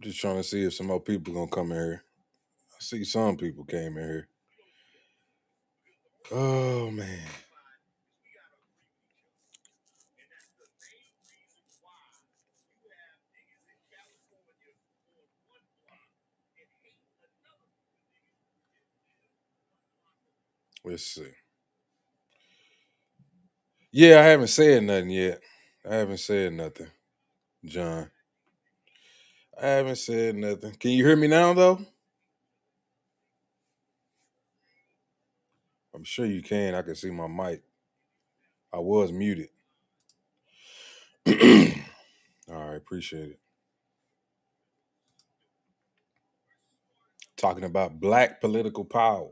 Just trying to see if some more people gonna come in here. I see some people came in here. Oh man, let's see. Yeah, I haven't said nothing yet. I haven't said nothing, John. I haven't said nothing. Can you hear me now, though? I'm sure you can. I can see my mic. I was muted. All right, appreciate it. Talking about black political power.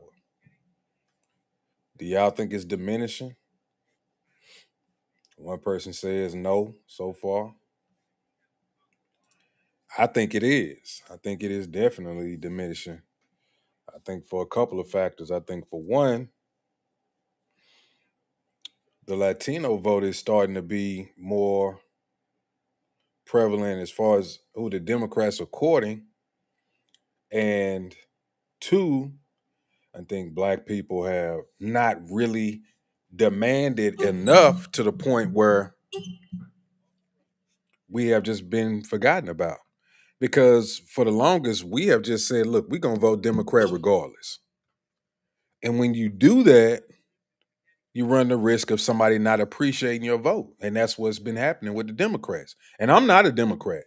Do y'all think it's diminishing? One person says no so far. I think it is. I think it is definitely diminishing. I think for a couple of factors. I think for one, the Latino vote is starting to be more prevalent as far as who the Democrats are courting. And two, I think black people have not really demanded enough to the point where we have just been forgotten about. Because for the longest, we have just said, look, we're going to vote Democrat regardless. And when you do that, you run the risk of somebody not appreciating your vote. And that's what's been happening with the Democrats. And I'm not a Democrat.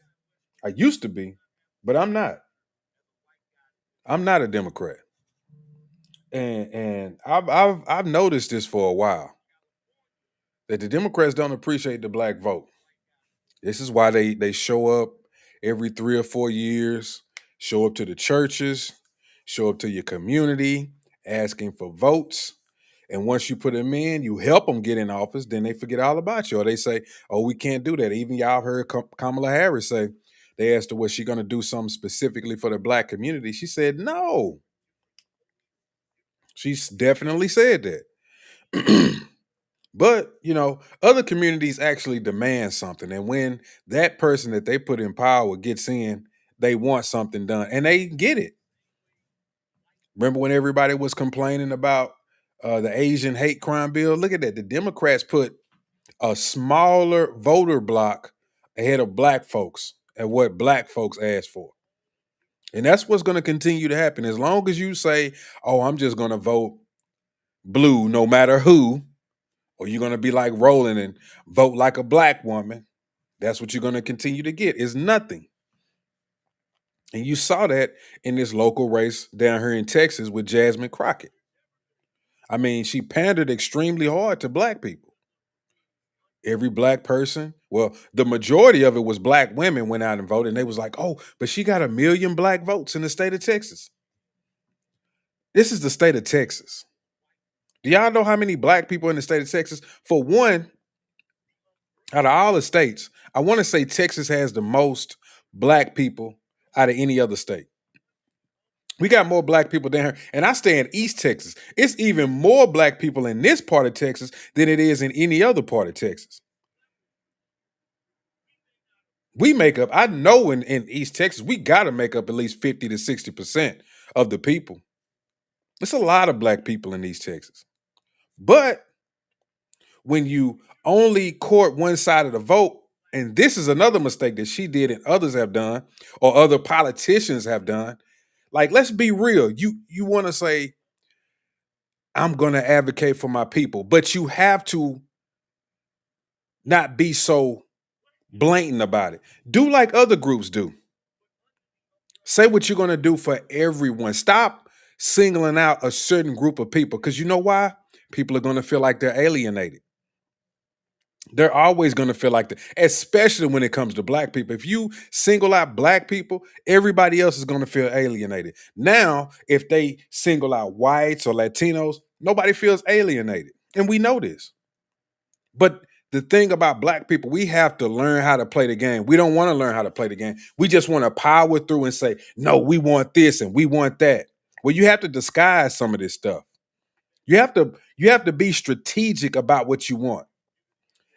I used to be, but I'm not. I'm not a Democrat. And I've noticed this for a while that the Democrats don't appreciate the black vote. This is why they show up every 3 or 4 years, show up to the churches, show up to your community, asking for votes. And once you put them in, you help them get in office, then they forget all about you. Or they say, oh, we can't do that. Even y'all heard Kamala Harris say, they asked her, was she going to do something specifically for the black community? She said, no. She's definitely said that. But, other communities actually demand something. And when that person that they put in power gets in, they want something done and they get it. Remember when everybody was complaining about the Asian hate crime bill? Look at that. The Democrats put a smaller voter block ahead of black folks and what black folks asked for. And that's what's going to continue to happen. As long as you say, oh, I'm just going to vote blue no matter who, or you're going to be like Roland and vote like a black woman, that's what you're going to continue to get is nothing. And you saw that in this local race down here in Texas with Jasmine Crockett. I mean, she pandered extremely hard to black people. Every black person, well, the majority of it was black women went out and voted, and they was like, oh, but she got 1 million black votes in the state of Texas. This is the state of Texas. Do y'all know how many black people in the state of Texas? For one, out of all the states, I want to say Texas has the most black people out of any other state. We got more black people down here, and I stay in East Texas. It's even more black people in this part of Texas than it is in any other part of Texas. We make up, I know in East Texas, we got to make up at least 50 to 60% of the people. It's a lot of black people in East Texas. But when you only court one side of the vote, and this is another mistake that she did and others have done, or other politicians have done. Like, let's be real. You want to say, I'm going to advocate for my people, but you have to not be so blatant about it. Do like other groups do. Say what you're going to do for everyone. Stop singling out a certain group of people because you know why? People are going to feel like they're alienated. They're always going to feel like that, especially when it comes to black people. If you single out black people, everybody else is going to feel alienated. Now, if they single out whites or Latinos, nobody feels alienated. And we know this. But the thing about black people, we have to learn how to play the game. We don't want to learn how to play the game. We just want to power through and say, no, we want this and we want that. Well, you have to disguise some of this stuff. You have to be strategic about what you want.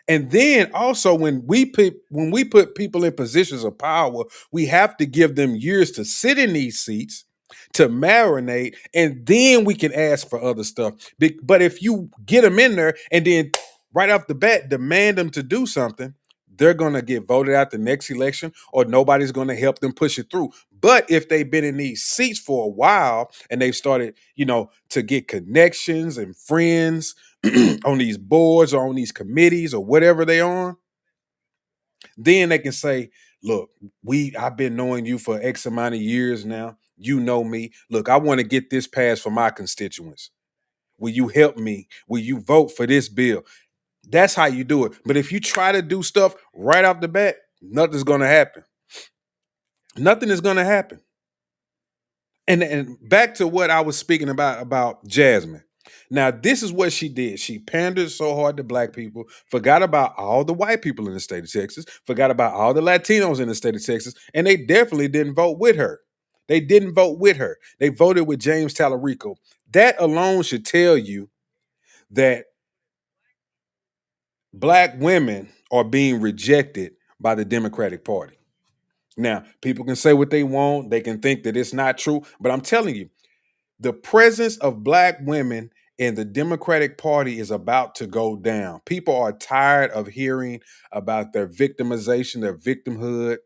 And then also when we put people in positions of power, we have to give them years to sit in these seats, to marinate, and then we can ask for other stuff. But if you get them in there and then right off the bat demand them to do something, they're gonna get voted out the next election, or nobody's gonna help them push it through. But if they've been in these seats for a while and they've started, to get connections and friends on these boards or on these committees or whatever they on, then they can say, look, I've been knowing you for X amount of years now. You know me. Look, I want to get this passed for my constituents. Will you help me? Will you vote for this bill? That's how you do it. But if you try to do stuff right off the bat, nothing's gonna happen. Nothing is gonna happen. And back to what I was speaking about Jasmine. Now, this is what she did. She pandered so hard to black people, forgot about all the white people in the state of Texas, forgot about all the Latinos in the state of Texas, and they definitely didn't vote with her. They didn't vote with her. They voted with James Talarico. That alone should tell you that black women are being rejected by the Democratic Party. Now, people can say what they want, they can think that it's not true, but I'm telling you, the presence of black women in the Democratic Party is about to go down. People are tired of hearing about their victimization, their victimhood,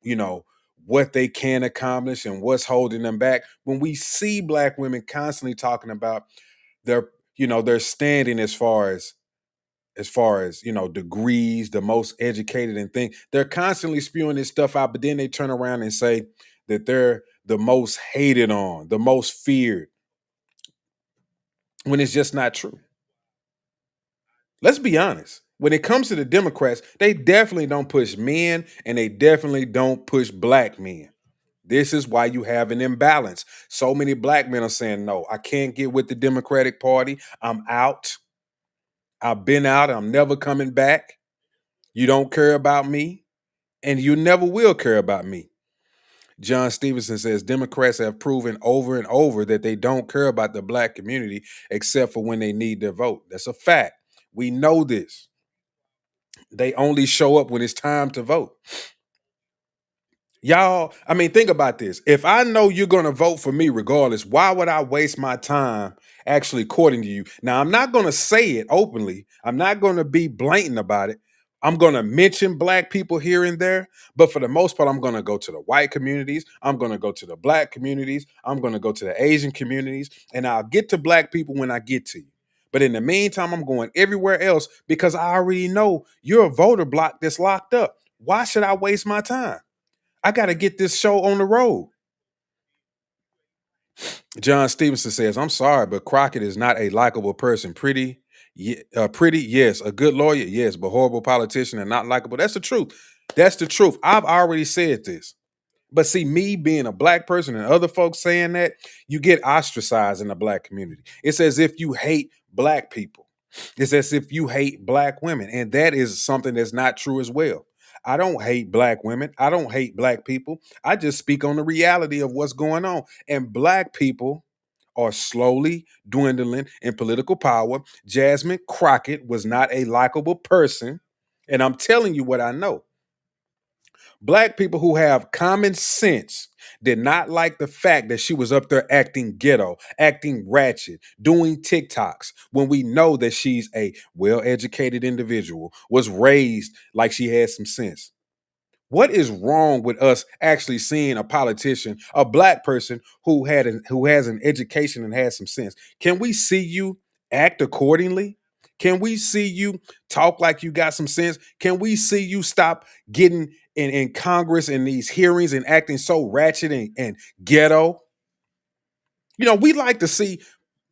you know, what they can accomplish and what's holding them back. When we see black women constantly talking about their standing as far as degrees, the most educated and thing, they're constantly spewing this stuff out, but then they turn around and say that they're the most hated on, the most feared, when it's just not true. Let's be honest. When it comes to the Democrats, they definitely don't push men and they definitely don't push black men. This is why you have an imbalance. So many black men are saying, no, I can't get with the Democratic Party. I'm out. I've been out. I'm never coming back. You don't care about me, and you never will care about me. John Stevenson says Democrats have proven over and over that they don't care about the black community except for when they need their vote. That's a fact. We know this. They only show up when it's time to vote. Y'all, I mean, think about this. If I know you're going to vote for me regardless, why would I waste my time actually courting you? Now, I'm not going to say it openly, I'm not going to be blatant about it. I'm going to mention black people here and there, but for the most part, I'm going to go to the white communities. I'm going to go to the black communities. I'm going to go to the Asian communities, and I'll get to black people when I get to you. But in the meantime, I'm going everywhere else because I already know you're a voter block that's locked up. Why should I waste my time? I got to get this show on the road. John Stevenson says, I'm sorry, but Crockett is not a likable person. Pretty, yes. A good lawyer, yes, but horrible politician and not likable. That's the truth. That's the truth. I've already said this. But see, me being a black person and other folks saying that, you get ostracized in the black community. It's as if you hate black people. It's as if you hate black women. And that is something that's not true as well. I don't hate black women. I don't hate black people. I just speak on the reality of what's going on. And black people are slowly dwindling in political power. Jasmine Crockett was not a likable person. And I'm telling you what I know. Black people who have common sense did not like the fact that she was up there acting ghetto, acting ratchet, doing TikToks when we know that she's a well educated individual, was raised like she had some sense. What is wrong with us actually seeing a politician, a black person who has an education and has some sense? Can we see you act accordingly? Can we see you talk like you got some sense? Can we see you stop getting in Congress and these hearings and acting so ratchet and ghetto? We like to see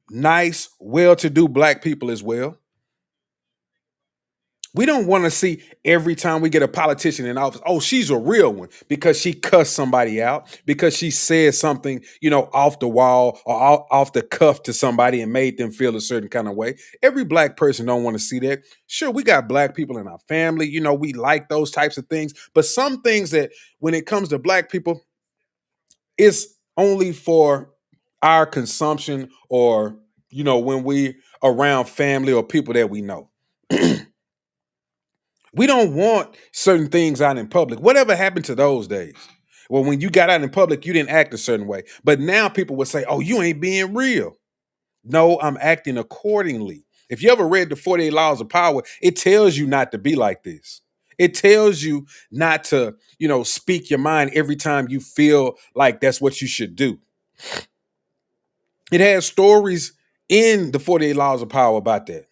nice, well-to-do black people as well. We don't want to see every time we get a politician in office, oh, she's a real one because she cussed somebody out, because she said something, off the wall or off the cuff to somebody and made them feel a certain kind of way. Every black person don't want to see that. Sure, we got black people in our family, we like those types of things, but some things that when it comes to black people, it's only for our consumption or, when we around family or people that we know. We don't want certain things out in public. Whatever happened to those days? Well, when you got out in public, you didn't act a certain way. But now people would say, oh, you ain't being real. No, I'm acting accordingly. If you ever read the 48 Laws of Power, it tells you not to be like this. It tells you not to, speak your mind every time you feel like that's what you should do. It has stories in the 48 Laws of Power about that.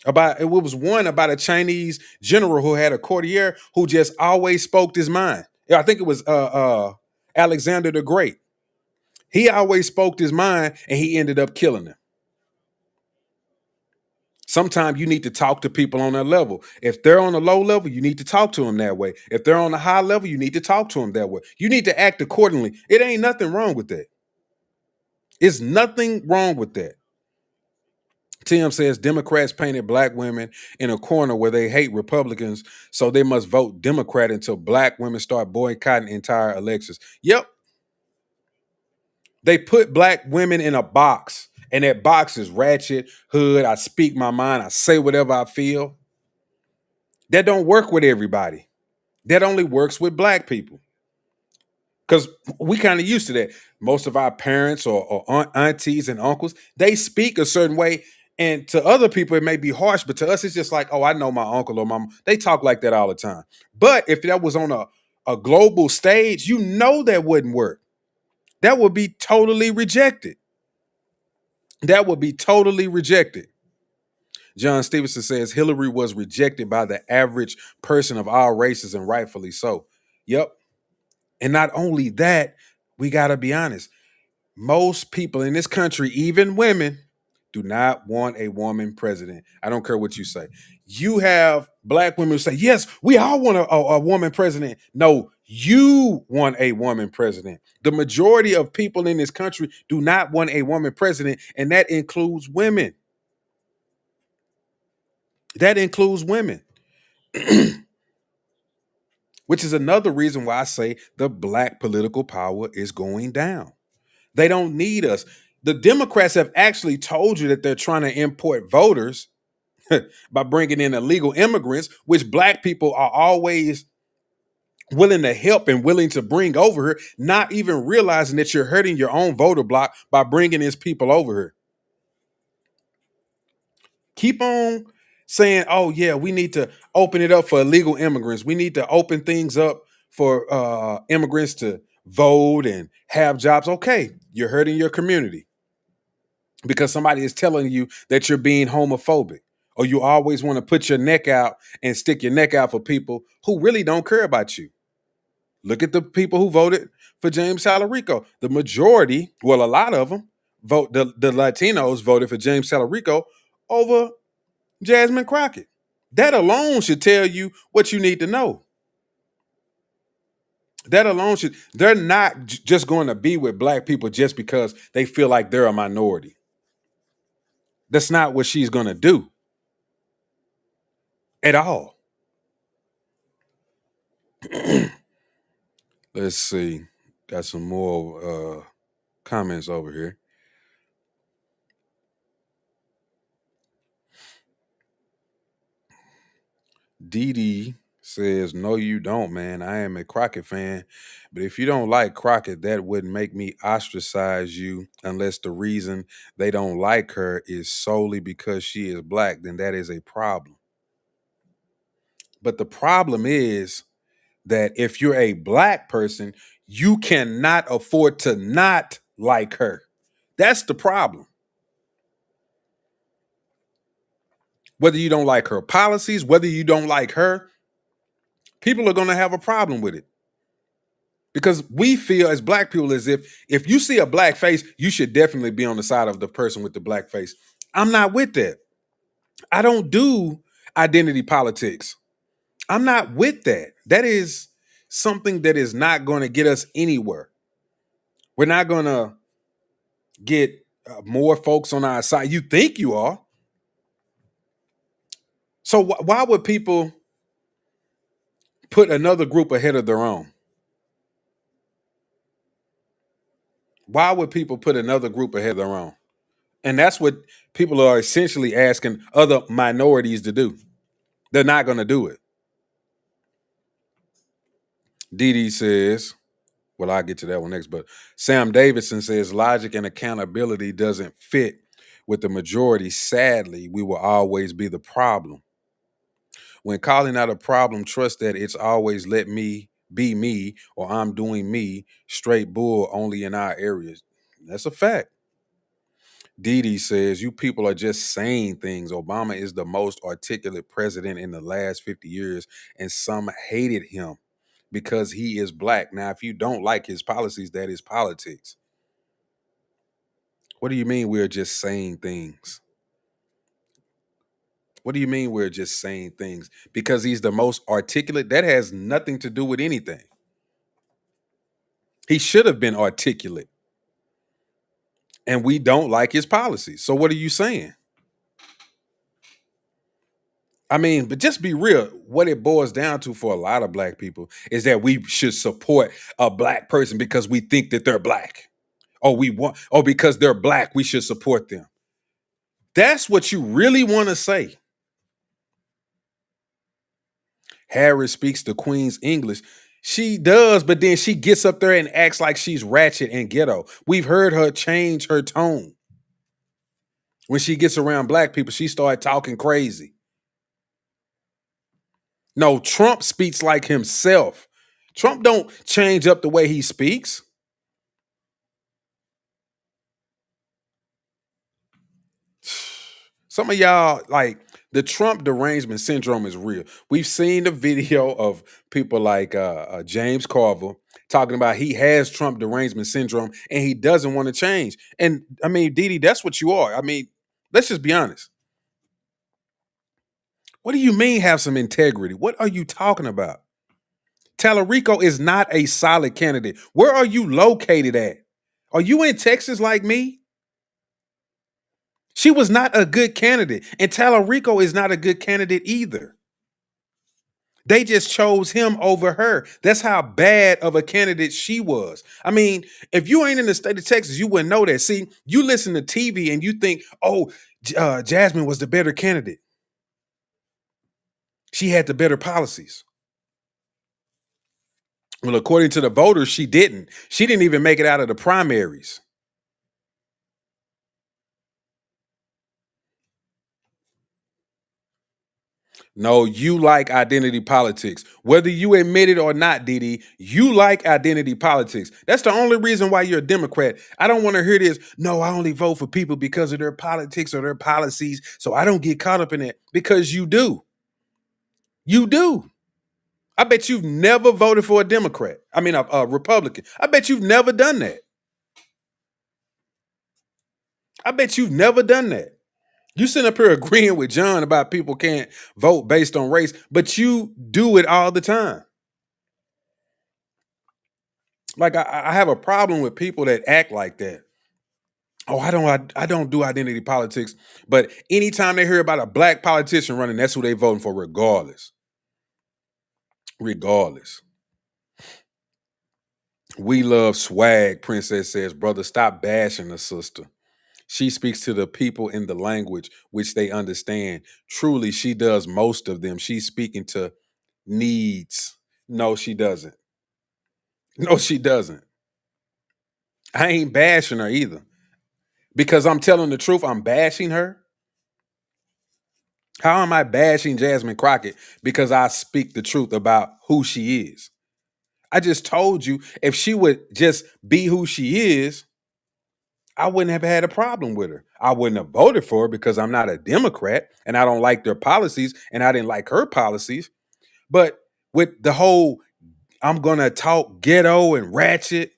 About it was one about a Chinese general who had a courtier who just always spoke his mind. Yeah, I think it was Alexander the Great. He always spoke his mind and he ended up killing him. Sometimes you need to talk to people on their level. If they're on a low level, you need to talk to them that way. If they're on a high level, you need to talk to them that way. You need to act accordingly. It ain't nothing wrong with that. It's nothing wrong with that. Tim says Democrats painted black women in a corner where they hate Republicans, so they must vote Democrat until black women start boycotting entire elections. Yep. They put black women in a box, and that box is ratchet, hood. I speak my mind. I say whatever I feel. That don't work with everybody. That only works with black people. Because we kind of used to that. Most of our parents or aunties and uncles, they speak a certain way. And to other people, it may be harsh, but to us, it's just like, oh, I know my uncle or my mom. They talk like that all the time. But if that was on a global stage, that wouldn't work. That would be totally rejected. That would be totally rejected. John Stevenson says Hillary was rejected by the average person of all races, and rightfully so. Yep. And not only that, we got to be honest. Most people in this country, even women, do not want a woman president. I don't care what you say. You have black women who say, yes, we all want a woman president. No, you want a woman president. The majority of people in this country do not want a woman president, and that includes women. That includes women. Which is another reason why I say the black political power is going down. They don't need us. The Democrats have actually told you that they're trying to import voters by bringing in illegal immigrants, which black people are always willing to help and willing to bring over here, not even realizing that you're hurting your own voter block by bringing these people over here. Keep on saying, oh, yeah, we need to open it up for illegal immigrants. We need to open things up for immigrants to vote and have jobs. Okay, you're hurting your community because somebody is telling you that you're being homophobic, or you always want to put your neck out and stick your neck out for people who really don't care about you. Look at the people who voted for James Salarico. The majority, well, a lot of them the Latinos voted for James Salarico over Jasmine Crockett. That alone should tell you what you need to know. That alone they're not just going to be with black people just because they feel like they're a minority. That's not what she's going to do at all. Let's see. Got some more comments over here. Dee Dee says, no, you don't, man. I am a Crockett fan. But if you don't like Crockett, that wouldn't make me ostracize you unless the reason they don't like her is solely because she is black. Then that is a problem. But the problem is that if you're a black person, you cannot afford to not like her. That's the problem. Whether you don't like her policies, whether you don't like her, people are going to have a problem with it. Because we feel as black people as if you see a black face, you should definitely be on the side of the person with the black face. I'm not with that. I don't do identity politics. I'm not with that. That is something that is not going to get us anywhere. We're not going to get more folks on our side. You think you are. So why would people put another group ahead of their own? Why would people put another group ahead of their own? And that's what people are essentially asking other minorities to do. They're not going to do it. Dee says, well, I'll get to that one next, but Sam Davidson says logic and accountability doesn't fit with the majority. Sadly, we will always be the problem. When calling out a problem, trust that it's always let me be me or I'm doing me, straight bull only in our areas. That's a fact. Dee says, you people are just saying things. Obama is the most articulate president in the last 50 years, and some hated him because he is black. Now, if you don't like his policies, that is politics. What do you mean we're just saying things? What do you mean we're just saying things? Because he's the most articulate? That has nothing to do with anything. He should have been articulate. And we don't like his policies. So what are you saying? I mean, but just be real. What it boils down to for a lot of black people is that we should support a black person because we think that they're black. Or because they're black, we should support them. That's what you really want to say. Harris speaks the Queen's English. She does, but then she gets up there and acts like she's ratchet and ghetto. We've heard her change her tone. When she gets around black people, she started talking crazy. No, Trump speaks like himself. Trump don't change up the way he speaks. Some of y'all, like, the Trump derangement syndrome is real. We've seen the video of people like James Carville talking about he has Trump derangement syndrome and he doesn't want to change. And I mean, Didi, that's what you are. I mean, let's just be honest. What do you mean have some integrity? What are you talking about? Tallarico is not a solid candidate. Where are you located at? Are you in Texas like me? She was not a good candidate, and Tallarico is not a good candidate either. They just chose him over her. That's how bad of a candidate she was. I mean, if you ain't in the state of Texas, you wouldn't know that. See, you listen to TV and you think, oh, Jasmine was the better candidate. She had the better policies. Well, according to the voters, she didn't. She didn't even make it out of the primaries. No, you like identity politics. Whether you admit it or not, Didi, you like identity politics. That's the only reason why you're a Democrat. I don't want to hear this. No, I only vote for people because of their politics or their policies. So I don't get caught up in it because you do. You do. I bet you've never voted for a Democrat. I mean, a Republican. I bet you've never done that. I bet you've never done that. You sit up here agreeing with John about people can't vote based on race, but you do it all the time. Like I have a problem with people that act like that. Oh, I don't do identity politics, but anytime they hear about a black politician running, that's who they voting for, regardless. Regardless. We love swag, Princess says, brother, stop bashing the sister. She speaks to the people in the language which they understand. Truly, she does most of them. She's speaking to needs. No, she doesn't. No, she doesn't. I ain't bashing her either. Because I'm telling the truth, I'm bashing her. How am I bashing Jasmine Crockett? Because I speak the truth about who she is. I just told you if she would just be who she is, I wouldn't have had a problem with her. I wouldn't have voted for her because I'm not a Democrat and I don't like their policies and I didn't like her policies. But with the whole, I'm going to talk ghetto and ratchet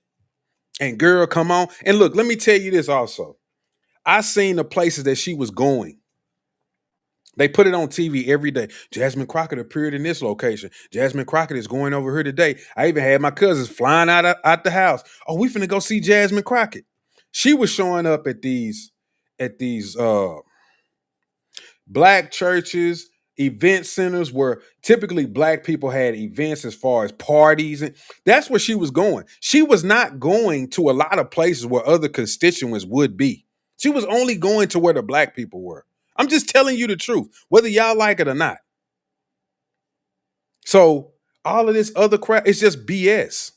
and girl, come on. And look, let me tell you this also. I seen the places that she was going. They put it on TV every day. Jasmine Crockett appeared in this location. Jasmine Crockett is going over here today. I even had my cousins flying out the house. Oh, we finna go see Jasmine Crockett. She was showing up at these black churches, event centers where typically black people had events as far as parties. And that's where she was going. She was not going to a lot of places where other constituents would be. She was only going to where the black people were. I'm just telling you the truth, whether y'all like it or not. So All of this other crap, it's just BS.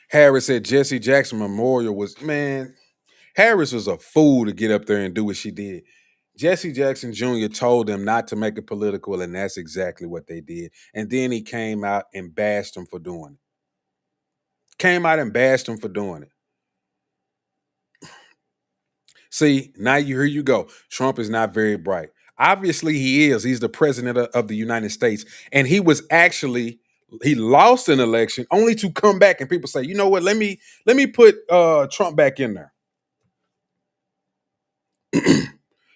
Harris said Jesse Jackson Memorial was, man, Harris was a fool to get up there and do what she did. Jesse Jackson Jr. told them not to make it political, and that's exactly what they did. And then he came out and bashed them for doing it. See, now here you go. Trump is not very bright. Obviously, he is. He's the president of the United States. And he lost an election only to come back and people say, you know what, let me put Trump back in there.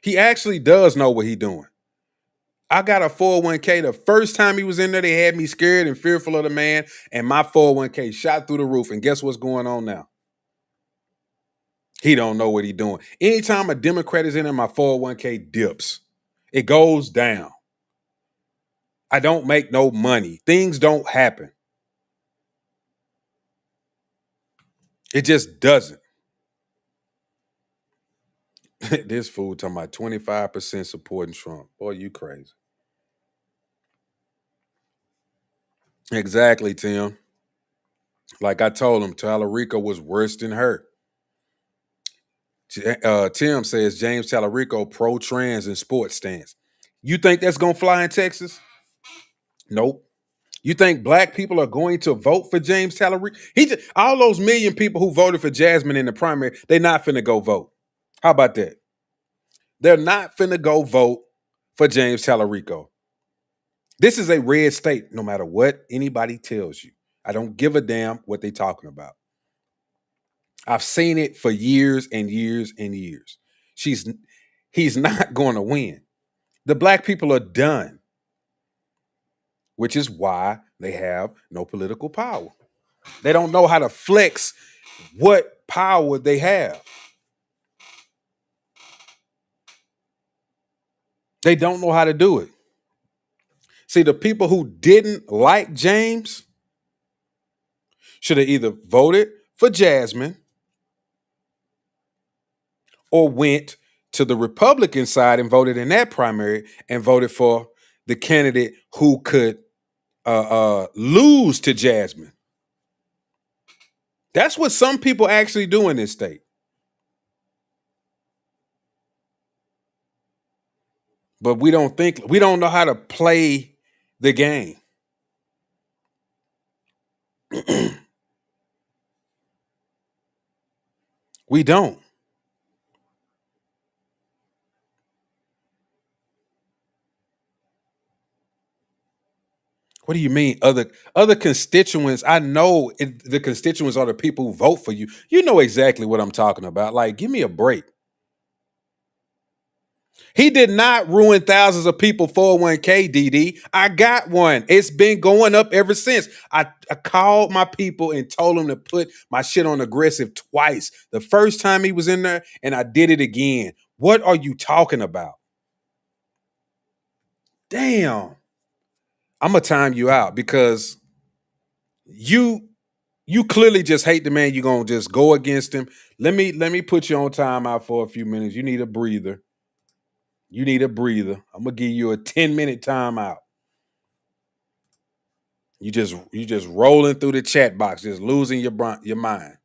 He actually does know what he's doing. I got a 401k. The first time he was in there, they had me scared and fearful of the man, and my 401k shot through the roof. And guess what's going on now? He don't know what he's doing. Anytime a Democrat is in there, my 401k dips. It goes down. I don't make no money. Things don't happen. It just doesn't. This fool talking about 25% supporting Trump. Boy, you crazy. Exactly, Tim. Like I told him, Tallarico was worse than her. Tim says James Tallarico pro-trans in sports stance. You think that's going to fly in Texas? Nope. You think black people are going to vote for James Tallarico? All those million people who voted for Jasmine in the primary, they're not finna go vote. How about that? They're not finna go vote for James Tallarico. This is a red state, no matter what anybody tells you. I don't give a damn what they're talking about. I've seen it for years and years and years. He's not going to win. The black people are done, which is why they have no political power. They don't know how to flex what power they have. They don't know how to do it. See, the people who didn't like James should have either voted for Jasmine or went to the Republican side and voted in that primary and voted for the candidate who could lose to Jasmine. That's what some people actually do in this state. But we don't know how to play the game. We don't. What do you mean? Other constituents? I know the constituents are the people who vote for you. You know exactly what I'm talking about. Like, give me a break. He did not ruin thousands of people 401k, DD. I got one. It's been going up ever since. I called my people and told them to put my shit on aggressive twice. The first time he was in there, and I did it again. What are you talking about? Damn. I'm gonna time you out because you clearly just hate the man. You're gonna just go against him. Let me put you on timeout for a few minutes. You need a breather. I'm gonna give you a 10-minute timeout. You just rolling through the chat box, just losing your mind.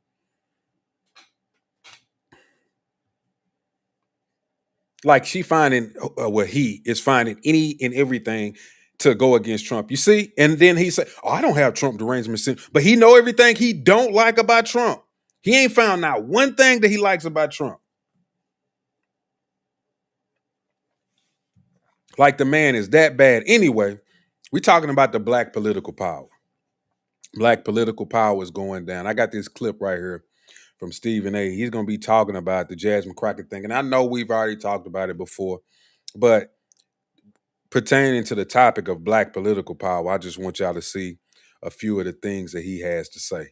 Like he is finding any and everything to go against Trump. You see? And then he said, "Oh, I don't have Trump derangement syndrome," but he know everything he don't like about Trump. He ain't found out one thing that he likes about Trump. Like the man is that bad. Anyway, we're talking about the black political power. Black political power is going down. I got this clip right here from Stephen A. He's going to be talking about the Jasmine Crockett thing. And I know we've already talked about it before, but pertaining to the topic of black political power, I just want y'all to see a few of the things that he has to say.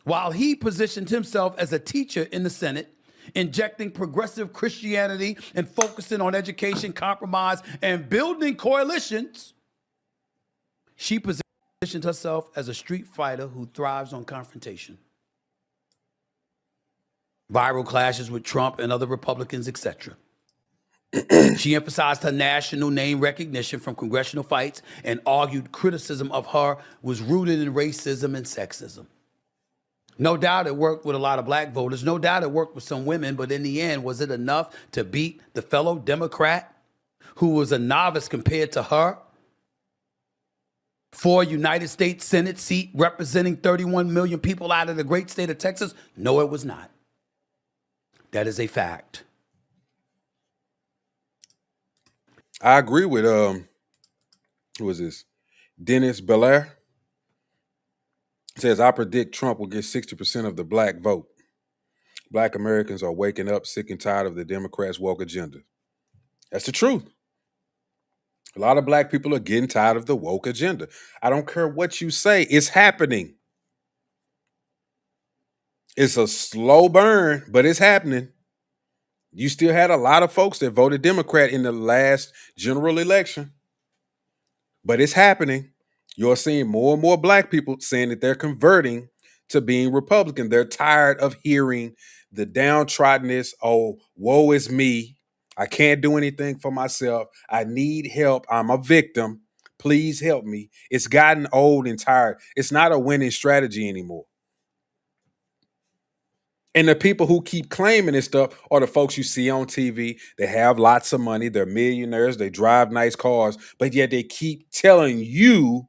While he positioned himself as a teacher in the Senate, injecting progressive Christianity and focusing on education, compromise, and building coalitions, she positioned herself as a street fighter who thrives on confrontation. Viral clashes with Trump and other Republicans, etc. She emphasized her national name recognition from congressional fights and argued criticism of her was rooted in racism and sexism. No doubt it worked with a lot of black voters. No doubt it worked with some women, but in the end, was it enough to beat the fellow Democrat who was a novice compared to her for a United States Senate seat representing 31 million people out of the great state of Texas? No, it was not. That is a fact. I agree with who is this? Dennis Belair says, I predict Trump will get 60% of the black vote. Black Americans are waking up sick and tired of the Democrats' woke agenda. That's the truth. A lot of black people are getting tired of the woke agenda. I don't care what you say, it's happening. It's a slow burn, but it's happening. You still had a lot of folks that voted Democrat in the last general election, but it's happening. You're seeing more and more black people saying that they're converting to being Republican. They're tired of hearing the downtroddenness. Oh, woe is me. I can't do anything for myself. I need help. I'm a victim. Please help me. It's gotten old and tired. It's not a winning strategy anymore. And the people who keep claiming this stuff are the folks you see on TV. They have lots of money. They're millionaires. They drive nice cars. But yet they keep telling you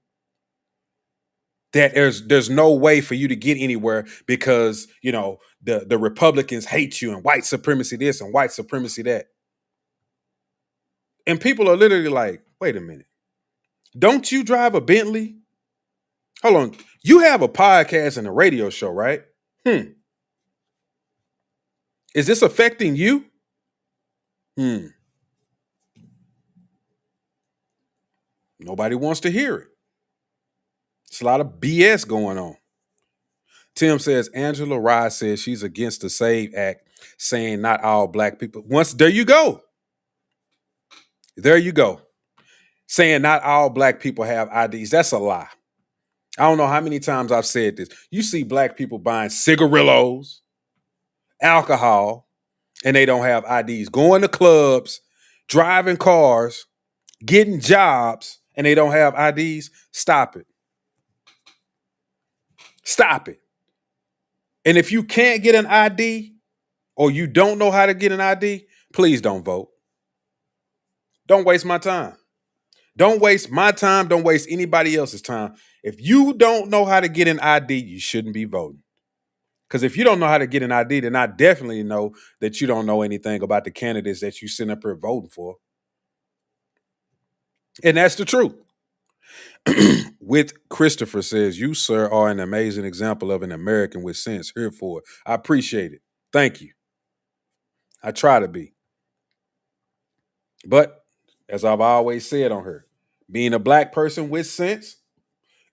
that there's no way for you to get anywhere because, you know, the Republicans hate you and white supremacy this and white supremacy that. And people are literally like, wait a minute. Don't you drive a Bentley? Hold on. You have a podcast and a radio show, right? Is this affecting you? Nobody wants to hear it. It's a lot of BS going on. Tim says Angela Rye says she's against the SAVE Act, saying not all black people. There you go. There you go. Saying not all black people have IDs. That's a lie. I don't know how many times I've said this. You see black people buying cigarillos, alcohol, and they don't have IDs. Going to clubs, driving cars, getting jobs, and they don't have IDs. Stop it. Stop it. And if you can't get an ID or you don't know how to get an ID, please don't vote. Don't waste my time. Don't waste my time. Don't waste anybody else's time. If you don't know how to get an ID, you shouldn't be voting. Because if you don't know how to get an ID, then I definitely know that you don't know anything about the candidates that you sit up here voting for. And that's the truth. With Christopher says, you, sir, are an amazing example of an American with sense. Here for it. I appreciate it. Thank you. I try to be. But as I've always said on her, being a black person with sense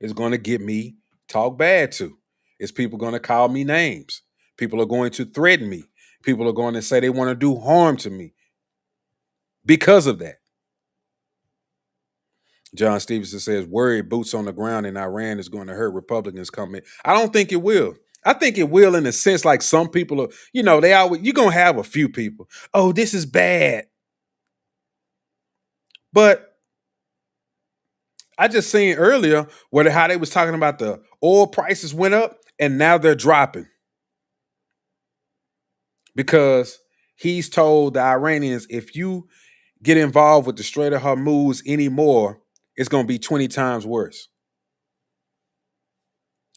is going to get me talked bad to. It's people going to call me names. People are going to threaten me. People are going to say they want to do harm to me because of that. John Stevenson says, worried boots on the ground in Iran is going to hurt Republicans coming. I don't think it will. I think it will in a sense like some people are, you know, you're going to have a few people. Oh, this is bad. But I just seen earlier how they was talking about the oil prices went up and now they're dropping. Because he's told the Iranians, if you get involved with the Strait of Hormuz anymore, it's going to be 20 times worse.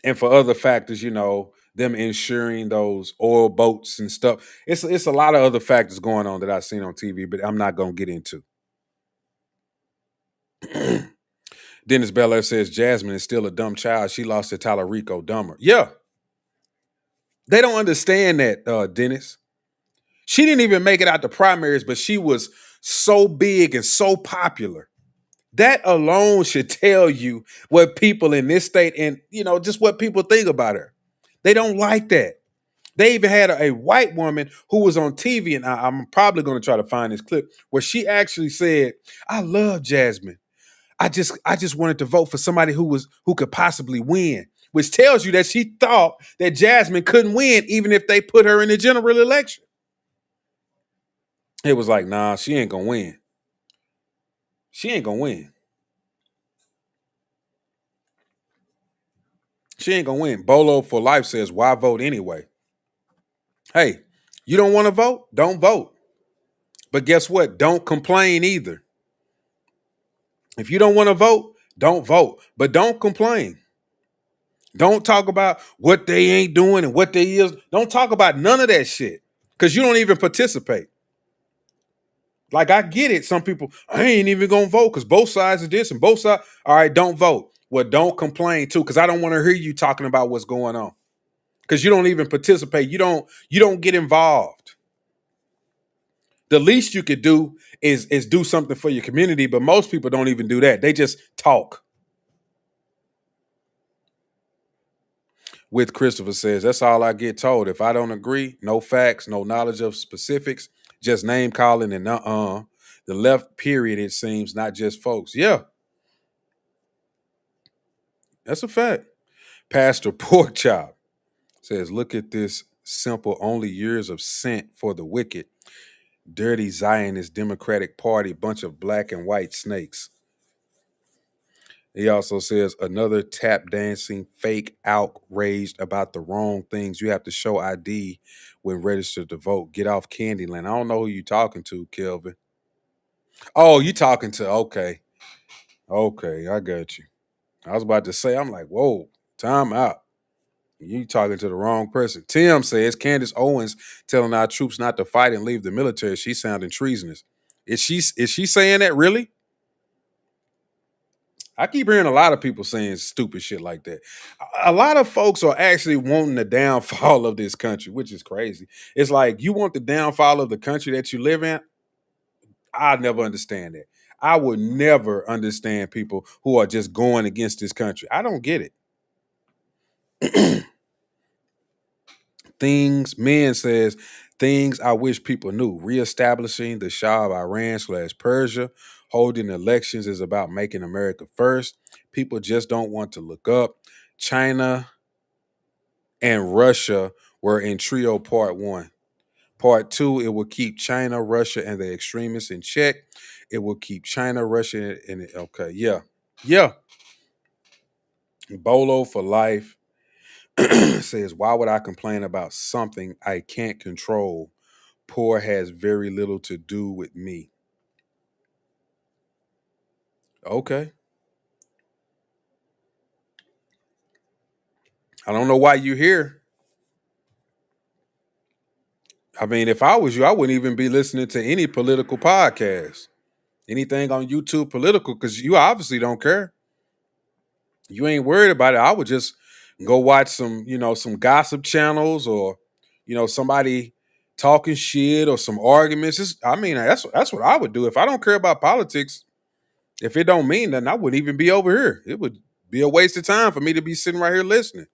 And for other factors, you know, them insuring those oil boats and stuff. It's a lot of other factors going on that I've seen on TV, but I'm not going to get into. Dennis Belair says Jasmine is still a dumb child. She lost to Tallarico dumber. Yeah. They don't understand that, Dennis. She didn't even make it out the primaries, but she was so big and so popular. That alone should tell you what people in this state and, you know, just what people think about her. They don't like that. They even had a white woman who was on TV, and I'm probably going to try to find this clip, where she actually said, I love Jasmine. I just wanted to vote for somebody who could possibly win, which tells you that she thought that Jasmine couldn't win even if they put her in the general election. It was like, nah, she ain't gonna win. She ain't gonna win. She ain't gonna win. Bolo for Life says, why vote anyway? Hey, you don't want to vote? Don't vote. But guess what? Don't complain either. If you don't want to vote, don't vote. But don't complain. Don't talk about what they ain't doing and what they is. Don't talk about none of that shit. Because you don't even participate. Like, I get it. Some people, I ain't even gonna vote because both sides of this and both sides. All right, don't vote. Well, don't complain too, because I don't want to hear you talking about what's going on. Because you don't even participate. You don't get involved. The least you could do is do something for your community, but most people don't even do that. They just talk. With Christopher says, that's all I get told. If I don't agree, no facts, no knowledge of specifics, just name calling and the left period, it seems, not just folks. Yeah, that's a fact. Pastor Porkchop says, look at this simple, only years of scent for the wicked. Dirty Zionist Democratic Party, bunch of black and white snakes. He also says, another tap dancing, fake, outraged about the wrong things. You have to show ID when registered to vote. Get off Candyland. I don't know who you talking to, Kelvin. Oh, you talking to, okay. Okay, I got you. I was about to say, I'm like, whoa, time out. You talking to the wrong person. Tim says Candace Owens telling our troops not to fight and leave the military. She's sounding treasonous. Is she saying that really? I keep hearing a lot of people saying stupid shit like that. A lot of folks are actually wanting the downfall of this country, which is crazy. It's like, you want the downfall of the country that you live in? I never understand that. I would never understand people who are just going against this country. I don't get it. Men says, things I wish people knew. Reestablishing the Shah of Iran/Persia. Holding elections is about making America first. People just don't want to look up. China and Russia were in trio part 1. Part 2, it will keep China, Russia, and the extremists in check. It will keep China, Russia, and okay, yeah. Yeah. Bolo for Life says, why would I complain about something I can't control? Poor has very little to do with me. Okay. I don't know why you're here. I mean, if I was you, I wouldn't even be listening to any political podcast, anything on YouTube political, because you obviously don't care. You ain't worried about it. I would just go watch some gossip channels or, somebody talking shit or some arguments. That's what I would do. If I don't care about politics, if it don't mean nothing, I wouldn't even be over here. It would be a waste of time for me to be sitting right here listening.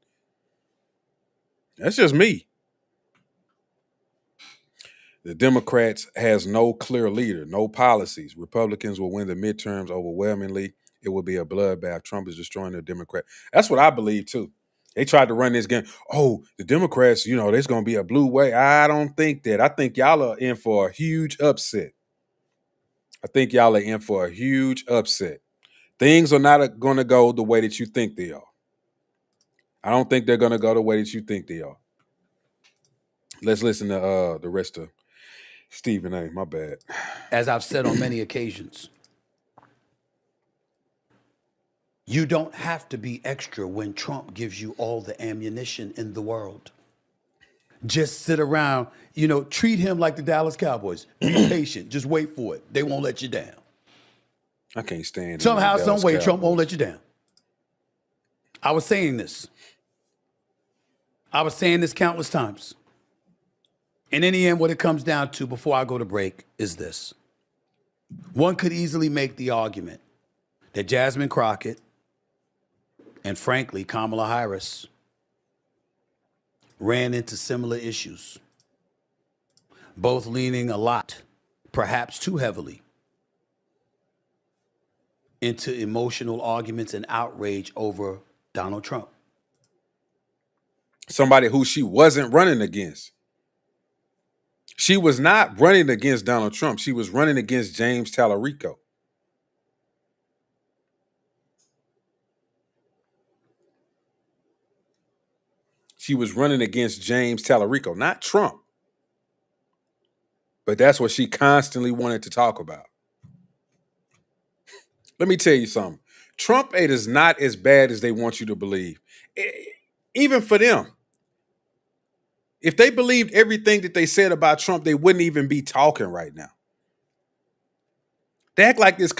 That's just me. The Democrats has no clear leader, no policies. Republicans will win the midterms overwhelmingly. It will be a bloodbath. Trump is destroying the Democrat. That's what I believe too. They tried to run this game. Oh, the Democrats, there's going to be a blue wave. I don't think that. I think y'all are in for a huge upset. Things are not going to go the way that you think they are. I don't think they're going to go the way that you think they are. Let's listen to the rest of Stephen A. My bad. As I've said on many occasions, you don't have to be extra when Trump gives you all the ammunition in the world. Just sit around, treat him like the Dallas Cowboys. Be patient. Just wait for it. They won't let you down. I can't stand Somehow, some way, Trump won't let you down. I was saying this countless times. And in the end, what it comes down to before I go to break is this. One could easily make the argument that Jasmine Crockett and, frankly, Kamala Harris ran into similar issues, both leaning a lot, perhaps too heavily, into emotional arguments and outrage over Donald Trump. Somebody who she wasn't running against. She was not running against Donald Trump. She was running against James Tallarico. She was running against James Tallarico, not Trump. But that's what she constantly wanted to talk about. Let me tell you something. Trump aid is not as bad as they want you to believe. Even for them. If they believed everything that they said about Trump, they wouldn't even be talking right now. They act like this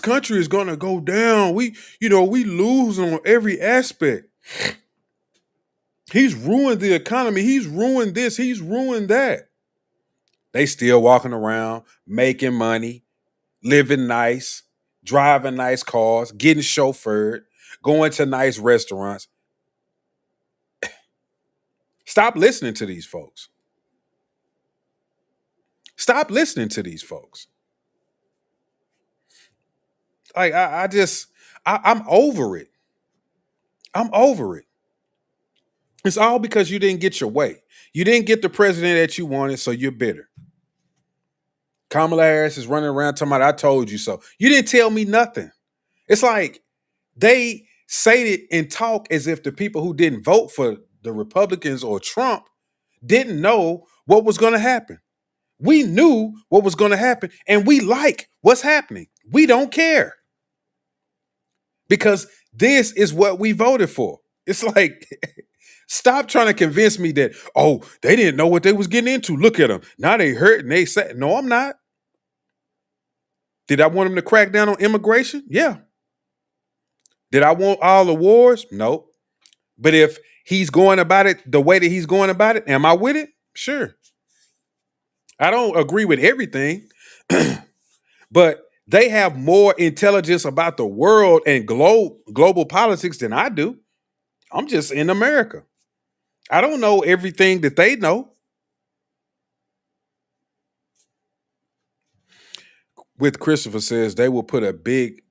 country is going to go down. We lose on every aspect. He's ruined the economy. He's ruined this. He's ruined that. They still walking around, making money, living nice, driving nice cars, getting chauffeured, going to nice restaurants. Stop listening to these folks. Stop listening to these folks. Like I'm over it. I'm over it. It's all because you didn't get your way. You didn't get the president that you wanted, so you're bitter. Kamala Harris is running around talking about, I told you so. You didn't tell me nothing. It's like they say it and talk as if the people who didn't vote for the Republicans or Trump didn't know what was going to happen. We knew what was going to happen, and we like what's happening. We don't care. Because this is what we voted for. It's like, stop trying to convince me that, oh, they didn't know what they was getting into. Look at them. Now they hurt and they say, no, I'm not. Did I want them to crack down on immigration? Yeah. Did I want all the wars? No. But if he's going about it the way that he's going about it, am I with it? Sure. I don't agree with everything, but they have more intelligence about the world and global politics than I do. I'm just in America. I don't know everything that they know. With Christopher says they will put a big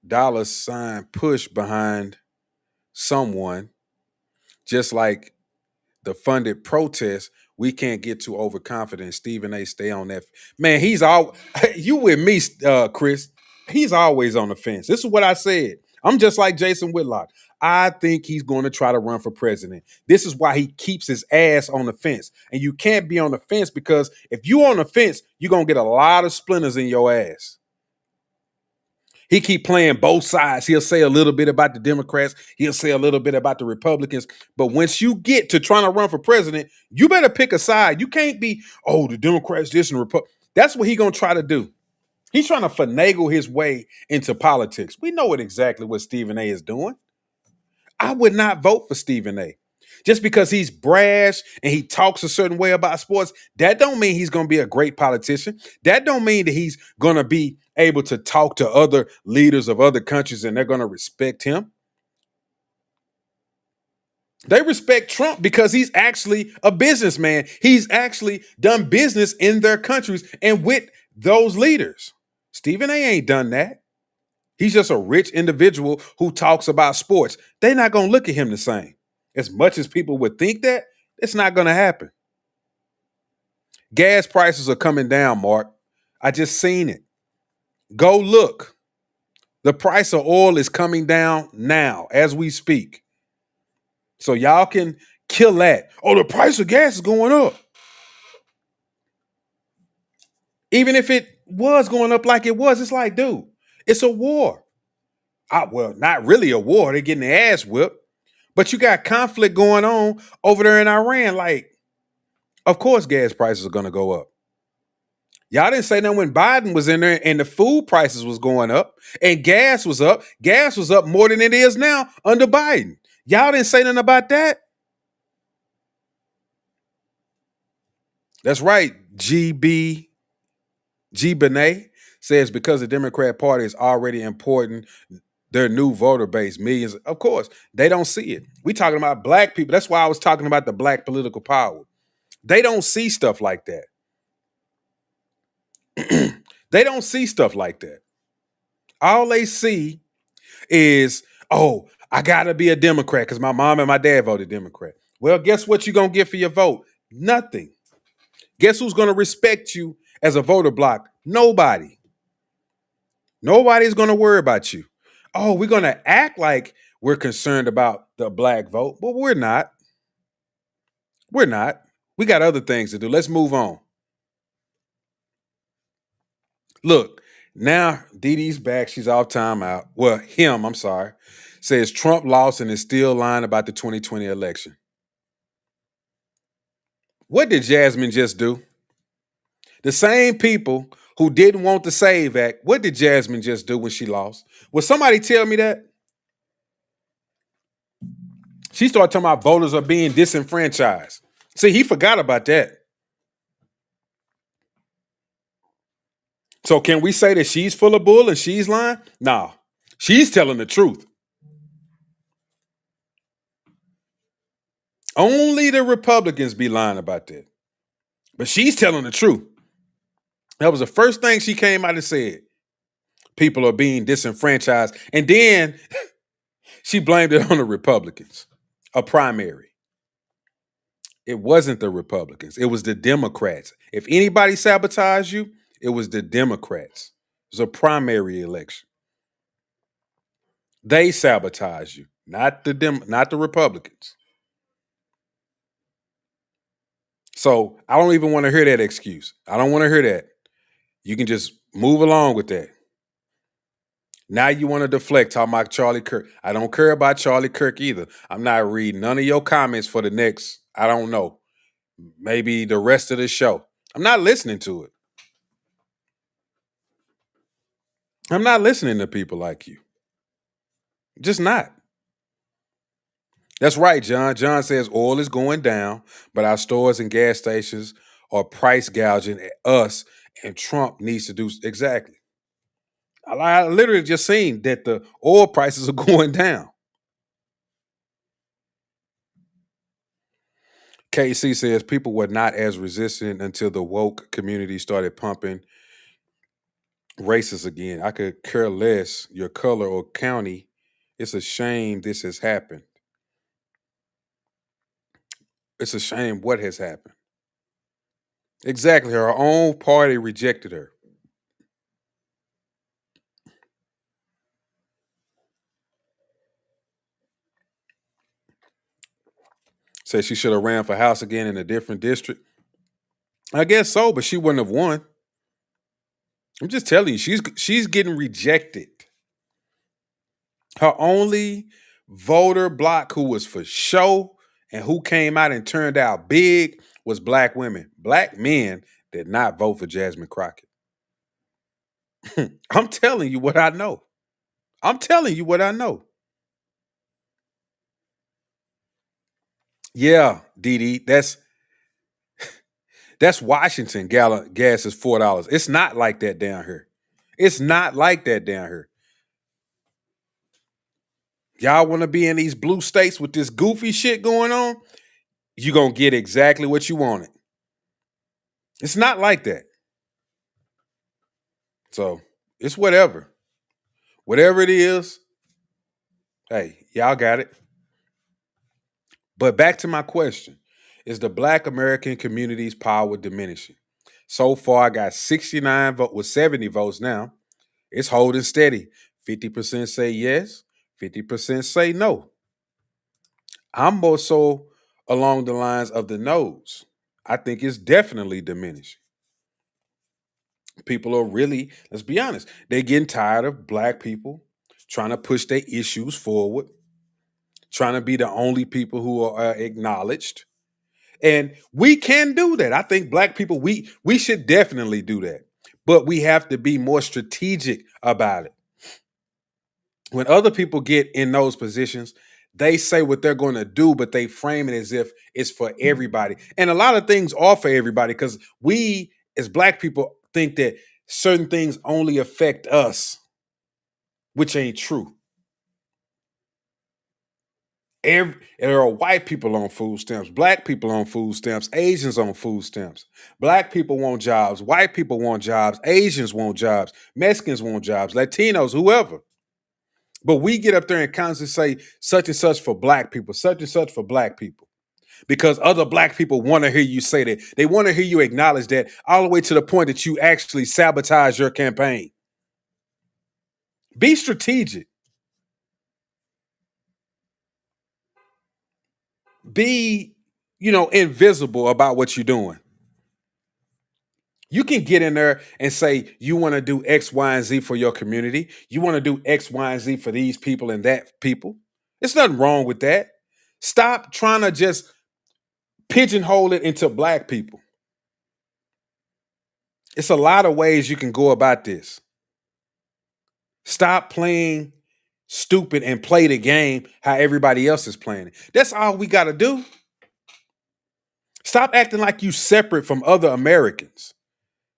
$ push behind someone, just like the funded protest. We can't get too overconfident. Stephen A. Stay on that. Man, he's all you with me, Chris. He's always on the fence. This is what I said. I'm just like Jason Whitlock. I think he's going to try to run for president. This is why he keeps his ass on the fence. And you can't be on the fence because if you're on the fence, you're going to get a lot of splinters in your ass. He keep playing both sides. He'll say a little bit about the Democrats. He'll say a little bit about the Republicans. But once you get to trying to run for president, you better pick a side. You can't be, oh, the Democrats this and the Republicans. That's what he's going to try to do. He's trying to finagle his way into politics. We know exactly what Stephen A. is doing. I would not vote for Stephen A. Just because he's brash and he talks a certain way about sports, that don't mean he's going to be a great politician. That don't mean that he's going to be able to talk to other leaders of other countries and they're going to respect him. They respect Trump because he's actually a businessman. He's actually done business in their countries and with those leaders. Stephen A. ain't done that. He's just a rich individual who talks about sports. They're not going to look at him the same. As much as people would think that, it's not going to happen. Gas prices are coming down, Mark. I just seen it. Go look. The price of oil is coming down now as we speak. So y'all can kill that. Oh, the price of gas is going up. Even if it was going up like it was, it's like, dude, it's a war. Well, not really a war. They're getting their ass whipped. But you got conflict going on over there in Iran. Like, of course, gas prices are going to go up. Y'all didn't say that when Biden was in there and the food prices was going up and gas was up. Gas was up more than it is now under Biden. Y'all didn't say nothing about that. That's right. G. Benet says because the Democrat Party is already important, their new voter base, millions. Of course, they don't see it. We talking about black people. That's why I was talking about the black political power. They don't see stuff like that. They don't see stuff like that. All they see is, oh, I got to be a Democrat because my mom and my dad voted Democrat. Well, guess what you're going to get for your vote? Nothing. Guess who's going to respect you as a voter block? Nobody. Nobody's going to worry about you. Oh, we're going to act like we're concerned about the black vote, but we're not. We're not. We got other things to do. Let's move on. Look, now Dee Dee's back. She's off timeout. Well, I'm sorry. Says Trump lost and is still lying about the 2020 election. What did Jasmine just do? The same people who didn't want the SAVE Act, what did Jasmine just do when she lost? Will somebody tell me that? She started talking about voters are being disenfranchised. See, he forgot about that. So can we say that she's full of bull and she's lying? No, she's telling the truth. Only the Republicans be lying about that. But she's telling the truth. That was the first thing she came out and said. People are being disenfranchised. And then she blamed it on the Republicans, a primary. It wasn't the Republicans. It was the Democrats. If anybody sabotaged you, it was the Democrats. It was a primary election. They sabotaged you, not the Republicans. So I don't even want to hear that excuse. I don't want to hear that. You can just move along with that. Now you want to deflect talking about Charlie Kirk. I don't care about Charlie Kirk either. I'm not reading none of your comments for the next, I don't know, maybe the rest of the show. I'm not listening to it. I'm not listening to people like you. Just not. That's right, John. John says oil is going down, but our stores and gas stations are price gouging at us, and Trump needs to do exactly. I literally just seen that the oil prices are going down. KC says people were not as resistant until the woke community started pumping racists again. I could care less your color or county. It's a shame this has happened. It's a shame what has happened. Exactly. Her own party rejected her. Said she should have ran for House again in a different district. I guess so, but she wouldn't have won. I'm just telling you, she's getting rejected. Her only voter block who was for show and who came out and turned out big was black women. Black men did not vote for Jasmine Crockett. I'm telling you what I know. I'm telling you what I know. Yeah, Dee Dee, that's Washington. Gallon gas is $4. It's not like that down here. It's not like that down here. Y'all want to be in these blue states with this goofy shit going on? You're going to get exactly what you wanted. It's not like that. So it's whatever. Whatever it is, hey, y'all got it. But back to my question. Is the Black American community's power diminishing? So far, I got 69 votes with 70 votes now. It's holding steady. 50% say yes, 50% say no. I'm more so along the lines of the no's. I think it's definitely diminishing. People are really, let's be honest, they're getting tired of black people trying to push their issues forward, trying to be the only people who are acknowledged. And we can do that. I think black people, we should definitely do that. But we have to be more strategic about it. When other people get in those positions, they say what they're going to do, but they frame it as if it's for everybody. And a lot of things are for everybody because we, as black people, think that certain things only affect us, which ain't true. There are white people on food stamps, black people on food stamps, Asians on food stamps. Black people want jobs, white people want jobs, Asians want jobs, Mexicans want jobs, Latinos, whoever. But we get up there and constantly say such and such for black people, such and such for black people. because other black people want to hear you say that. They want to hear you acknowledge that all the way to the point that you actually sabotage your campaign. Be strategic. Be, invisible about what you're doing. You can get in there and say you want to do X, Y, and Z for your community. You want to do X, Y, and Z for these people and that people. There's nothing wrong with that. Stop trying to just pigeonhole it into black people. It's a lot of ways you can go about this. Stop playing stupid and play the game how everybody else is playing it. That's all we got to do. Stop acting like you separate from other Americans.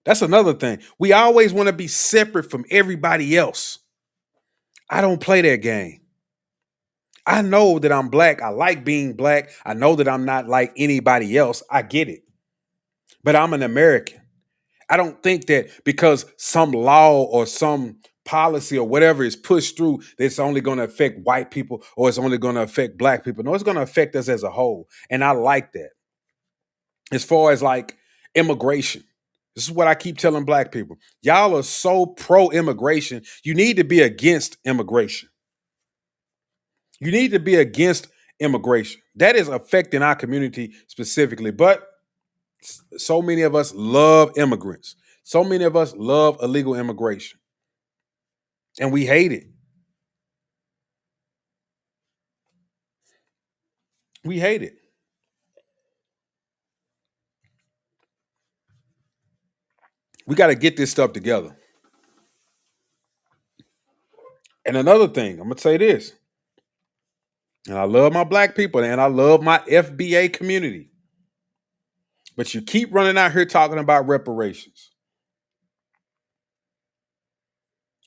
That's another thing. We always want to be separate from everybody else. I don't play that game. I know that I'm black. I like being black. I know that I'm not like anybody else. I get it. But I'm an American. I don't think that because some law or some policy or whatever is pushed through, that it's only going to affect white people or it's only going to affect black people. No, it's going to affect us as a whole. And I like that. As far as like immigration, this is what I keep telling black people. Y'all are so pro-immigration. You need to be against immigration. You need to be against immigration. That is affecting our community specifically. But so many of us love immigrants. So many of us love illegal immigration. And we hate it. We hate it. We got to get this stuff together. And another thing, I'm going to say this. And I love my black people and I love my FBA community. But you keep running out here talking about reparations.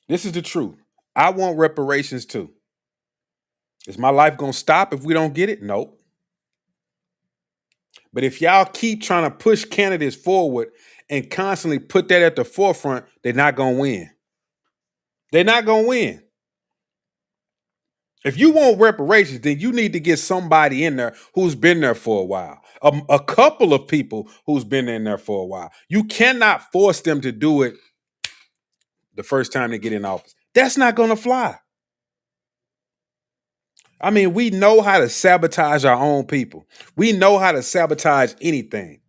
This is the truth. I want reparations too. Is my life going to stop if we don't get it? Nope. But if y'all keep trying to push candidates forward and constantly put that at the forefront, they're not going to win. They're not going to win. If you want reparations, then you need to get somebody in there who's been there for a while. A couple of people who's been in there for a while. You cannot force them to do it the first time they get in office. That's not going to fly. I mean, we know how to sabotage our own people. We know how to sabotage anything.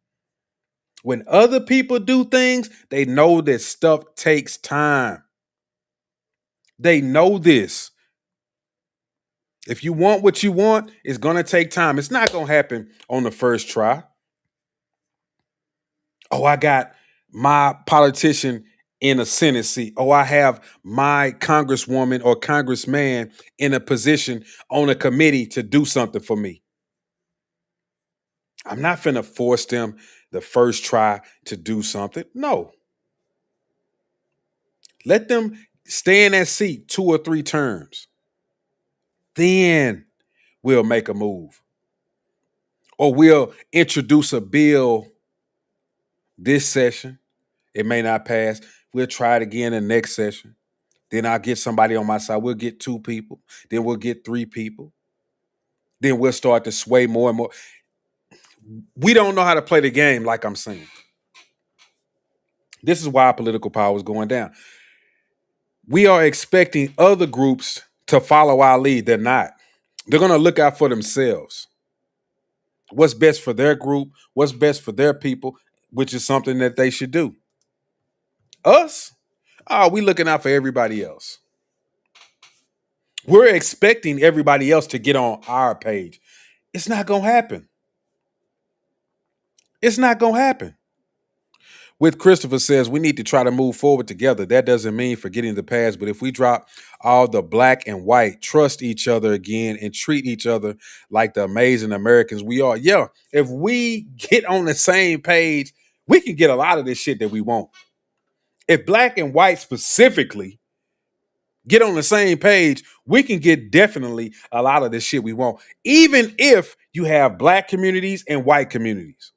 When other people do things, they know that stuff takes time. They know this. If you want what you want, it's going to take time. It's not going to happen on the first try. Oh, I got my politician in a Senate seat. Oh, I have my congresswoman or congressman in a position on a committee to do something for me. I'm not finna force them the first try to do something. No. Let them stay in that seat 2 or 3 terms. Then we'll make a move. Or we'll introduce a bill this session. It may not pass. We'll try it again in the next session. Then I'll get somebody on my side. We'll get 2 people. Then we'll get 3 people. Then we'll start to sway more and more. We don't know how to play the game, like I'm saying. This is why political power is going down. We are expecting other groups to follow our lead. They're not. They're going to look out for themselves. What's best for their group, what's best for their people, which is something that they should do. Us? Oh, we looking out for everybody else. We're expecting everybody else to get on our page. It's not going to happen. It's not going to happen. With Christopher says, we need to try to move forward together. That doesn't mean forgetting the past, but if we drop all the black and white, trust each other again, and treat each other like the amazing Americans we are, yeah, if we get on the same page, we can get a lot of this shit that we want. If black and white specifically get on the same page, we can get definitely a lot of this shit we want, even if you have black communities and white communities.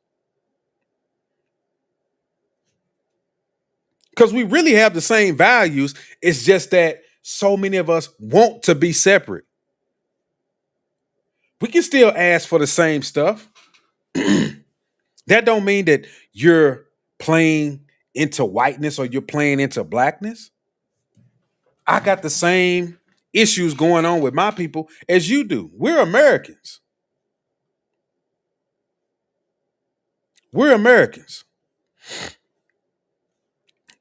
Because we really have the same values. It's just that so many of us want to be separate. We can still ask for the same stuff. That don't mean that you're playing into whiteness or you're playing into blackness. I got the same issues going on with my people as you do. We're Americans. We're Americans.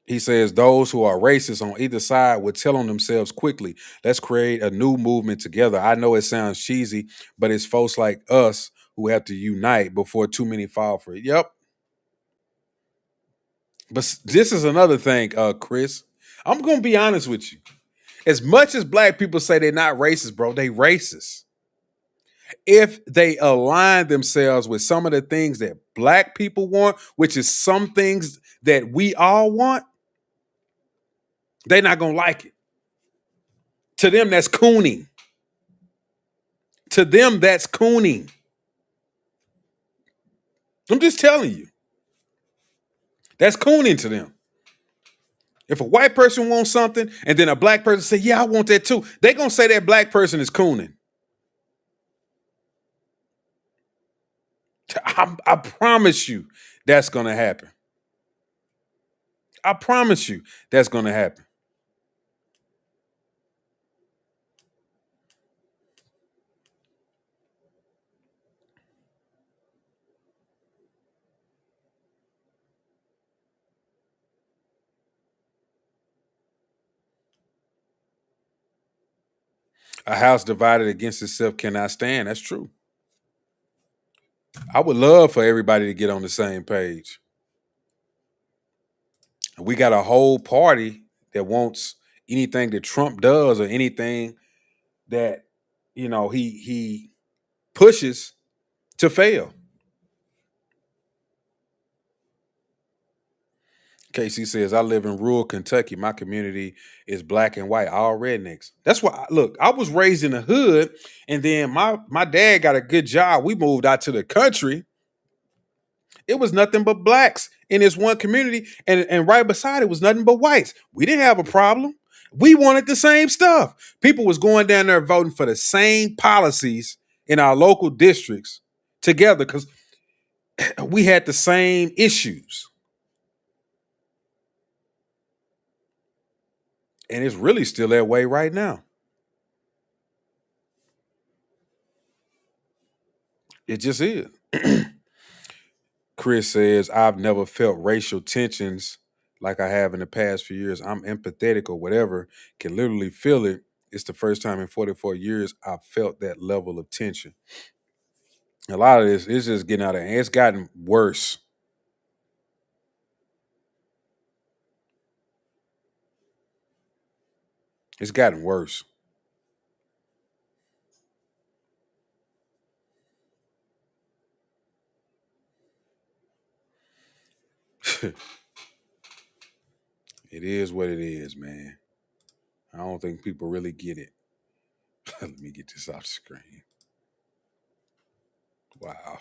He says those who are racist on either side would tell on themselves quickly. Let's create a new movement together. I know it sounds cheesy, but it's folks like us who have to unite before too many fall for it. Yep. But this is another thing, Chris. I'm gonna be honest with you. As much as black people say they're not racist, bro, they racist. If they align themselves with some of the things that black people want, which is some things that we all want, they're not gonna like it. To them, that's cooning. To them, that's cooning. I'm just telling you. That's cooning to them. If a white person wants something and then a black person say, yeah, I want that too, they're going to say that black person is cooning. I promise you that's going to happen. I promise you that's going to happen. A house divided against itself cannot stand. That's true. I would love for everybody to get on the same page. We got a whole party that wants anything that Trump does or anything that he pushes to fail. Casey says, I live in rural Kentucky. My community is black and white, all rednecks. That's why, look, I was raised in the hood, and then my dad got a good job. We moved out to the country. It was nothing but blacks in this one community, and right beside it was nothing but whites. We didn't have a problem. We wanted the same stuff. People was going down there voting for the same policies in our local districts together because we had the same issues. And it's really still that way right now. It just is. Chris says, I've never felt racial tensions like I have in the past few years. I'm empathetic or whatever, can literally feel it. It's the first time in 44 years I've felt that level of tension. A lot of this is just getting out of hand. It's gotten worse. It's gotten worse. It is what it is, man. I don't think people really get it. Let me get this off the screen. Wow.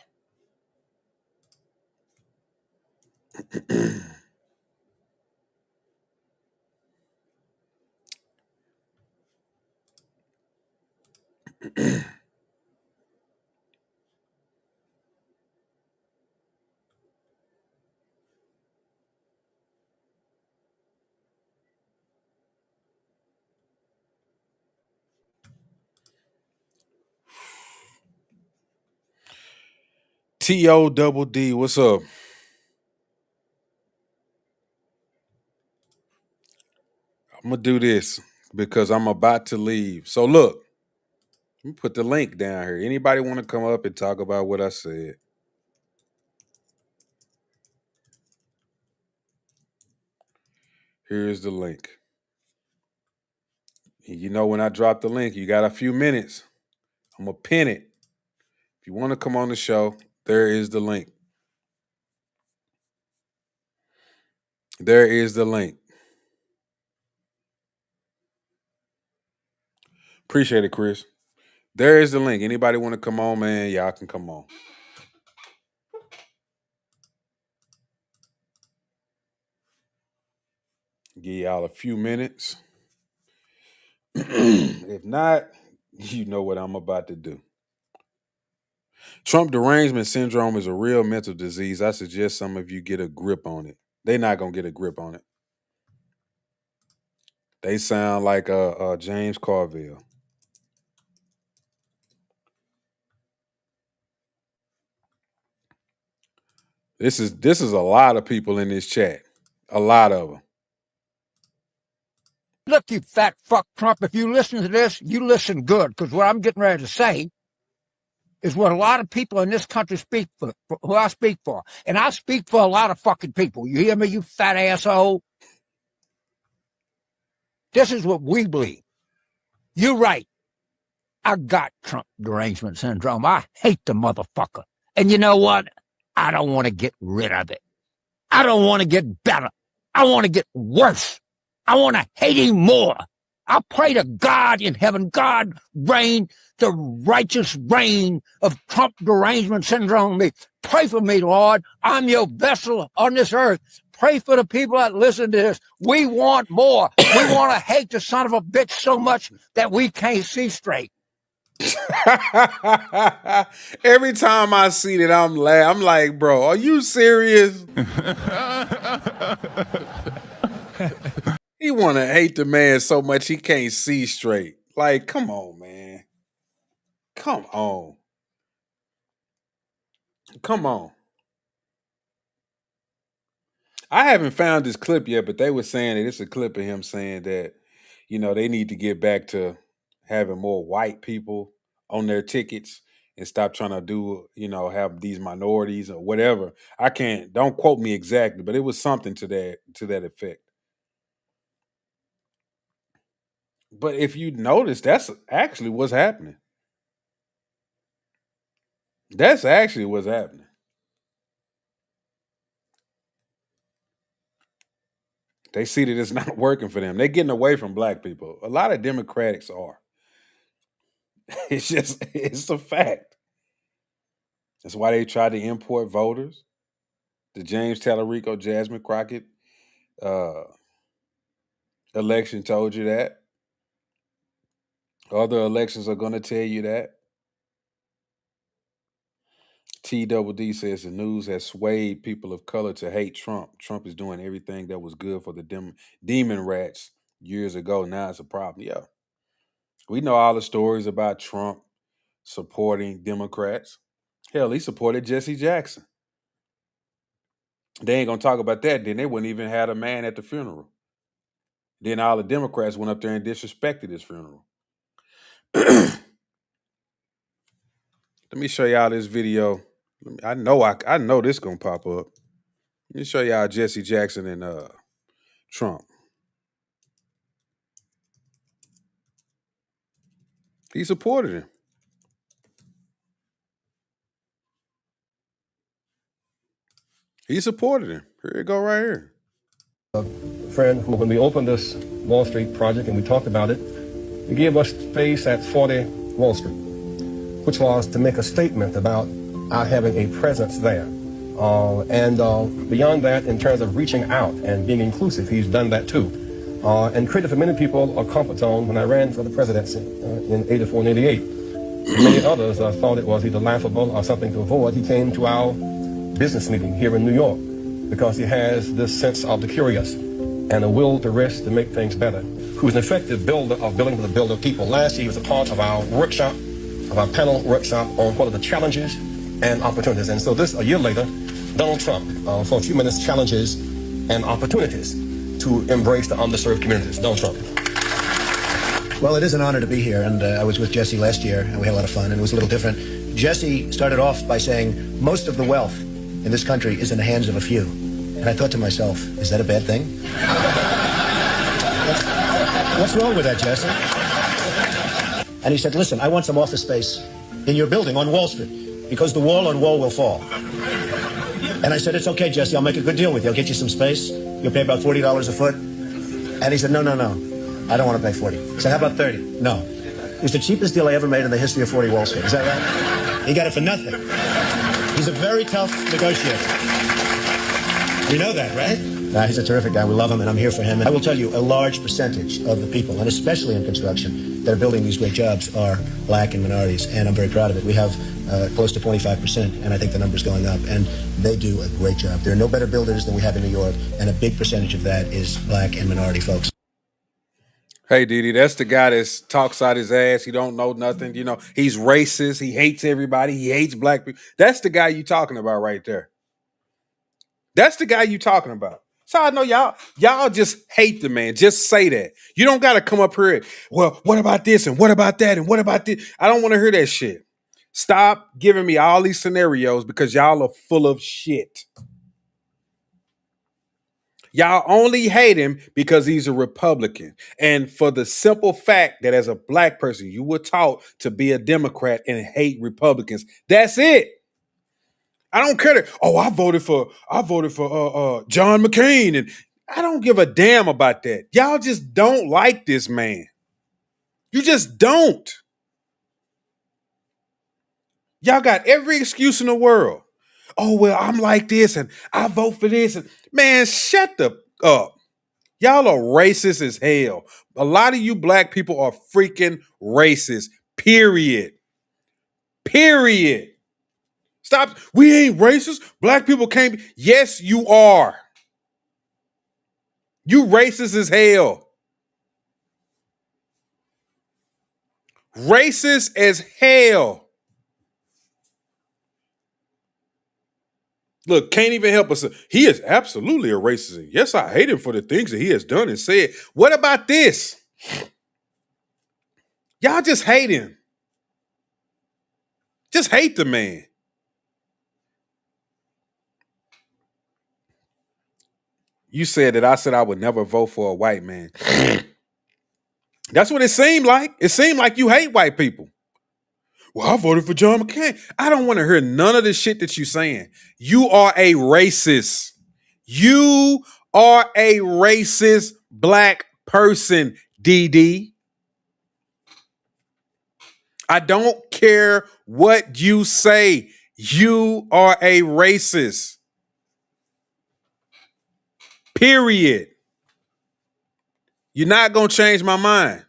T.O. Double D, what's up? I'm going to do this because I'm about to leave. So look, let me put the link down here. Anybody want to come up and talk about what I said? Here's the link. And you know, when I drop the link, you got a few minutes. I'm going to pin it. If you want to come on the show, there is the link. There is the link. Appreciate it, Chris. There is the link. Anybody want to come on, man? Y'all can come on. Give y'all a few minutes. If not, you know what I'm about to do. Trump derangement syndrome is a real mental disease. I suggest some of you get a grip on it. They're not gonna get a grip on it. They sound like James Carville. This is a lot of people in this chat. A lot of them. Look, you fat fuck Trump, if you listen to this, you listen good, because what I'm getting ready to say is what a lot of people in this country speak for, who I speak for. And I speak for a lot of fucking people. You hear me, you fat asshole? This is what we believe. You're right. I got Trump derangement syndrome. I hate the motherfucker. And you know what? I don't want to get rid of it. I don't want to get better. I want to get worse. I want to hate him more. I pray to God in heaven, God reign the righteous reign of Trump derangement syndrome. Pray for me, Lord. I'm your vessel on this earth. Pray for the people that listen to this. We want more. We want to hate the son of a bitch so much that we can't see straight. Every time I see that, I'm laughing. I'm like, bro, are you serious? He want to hate the man so much he can't see straight. Like, come on, man. Come on. Come on. I haven't found this clip yet, but they were saying that it's a clip of him saying that, you know, they need to get back to having more white people on their tickets and stop trying to do, you know, have these minorities or whatever. Don't quote me exactly, but it was something to that effect. But if you notice, that's actually what's happening. That's actually what's happening. They see that it's not working for them. They're getting away from black people. A lot of Democrats are. It's a fact. That's why they tried to import voters. The James Tallarico, Jasmine Crockett election told you that. Other elections are going to tell you that. TDD says the news has swayed people of color to hate Trump. Trump is doing everything that was good for the demon rats years ago. Now it's a problem. Yeah. We know all the stories about Trump supporting Democrats. Hell, he supported Jesse Jackson. They ain't going to talk about that. Then they wouldn't even have a man at the funeral. Then all the Democrats went up there and disrespected his funeral. Let me show y'all this video. I know this gonna pop up. Let me show y'all Jesse Jackson and Trump. He supported him. He supported him. Here you go, right here. Friend, when we opened this Wall Street project and we talked about it, he gave us space at 40 Wall Street, which was to make a statement about our having a presence there. And beyond that, in terms of reaching out and being inclusive, he's done that too. And created for many people a comfort zone when I ran for the presidency in 84 and 88. Many others thought it was either laughable or something to avoid. He came to our business meeting here in New York because he has this sense of the curious and a will to risk to make things better. Who's an effective builder of building to the builder people. Last year he was a part of our workshop, of our panel workshop on what are the challenges and opportunities. And so a year later, Donald Trump, for a few minutes, challenges and opportunities to embrace the underserved communities. Donald Trump. Well, it is an honor to be here, and I was with Jesse last year, and we had a lot of fun, and it was a little different. Jesse started off by saying, most of the wealth in this country is in the hands of a few. And I thought to myself, is that a bad thing? What's wrong with that, Jesse? And he said, listen, I want some office space in your building on Wall Street, because the wall on wall will fall. And I said, it's okay, Jesse, I'll make a good deal with you. I'll get you some space. You'll pay about $40 a foot. And he said, no, I don't want to pay 40. I said, how about 30? No. It was the cheapest deal I ever made in the history of 40 Wall Street. Is that right? He got it for nothing. He's a very tough negotiator. You know that, right? He's a terrific guy. We love him, and I'm here for him. And I will tell you, a large percentage of the people, and especially in construction, that are building these great jobs are black and minorities, and I'm very proud of it. We have close to 25%, and I think the number's going up, and they do a great job. There are no better builders than we have in New York, and a big percentage of that is black and minority folks. Hey, Didi, that's the guy that talks out his ass. He don't know nothing. You know, he's racist. He hates everybody. He hates black people. That's the guy you talking about right there. That's the guy you talking about. So I know y'all just hate the man. Just say that. You don't got to come up here. Well, what about this and what about that and what about this? I don't want to hear that shit. Stop giving me all these scenarios because y'all are full of shit. Y'all only hate him because he's a Republican. And for the simple fact that as a black person, you were taught to be a Democrat and hate Republicans. That's it. I don't care that, oh, I voted for John McCain. And I don't give a damn about that. Y'all just don't like this man. You just don't. Y'all got every excuse in the world. Oh, well, I'm like this and I vote for this. And man, shut the up. Y'all are racist as hell. A lot of you black people are freaking racist. Period. Period. Stop. We ain't racist. Black people can't be. Yes, you are. You racist as hell. Racist as hell. Look, can't even help us. He is absolutely a racist. Yes, I hate him for the things that he has done and said. What about this? Y'all just hate him. Just hate the man. You said that I said I would never vote for a white man. That's what it seemed like. It seemed like you hate white people. Well, I voted for John McCain. I don't want to hear none of the shit that you're saying. You are a racist. You are a racist black person, DD. I don't care what you say. You are a racist. Period. You're not going to change my mind.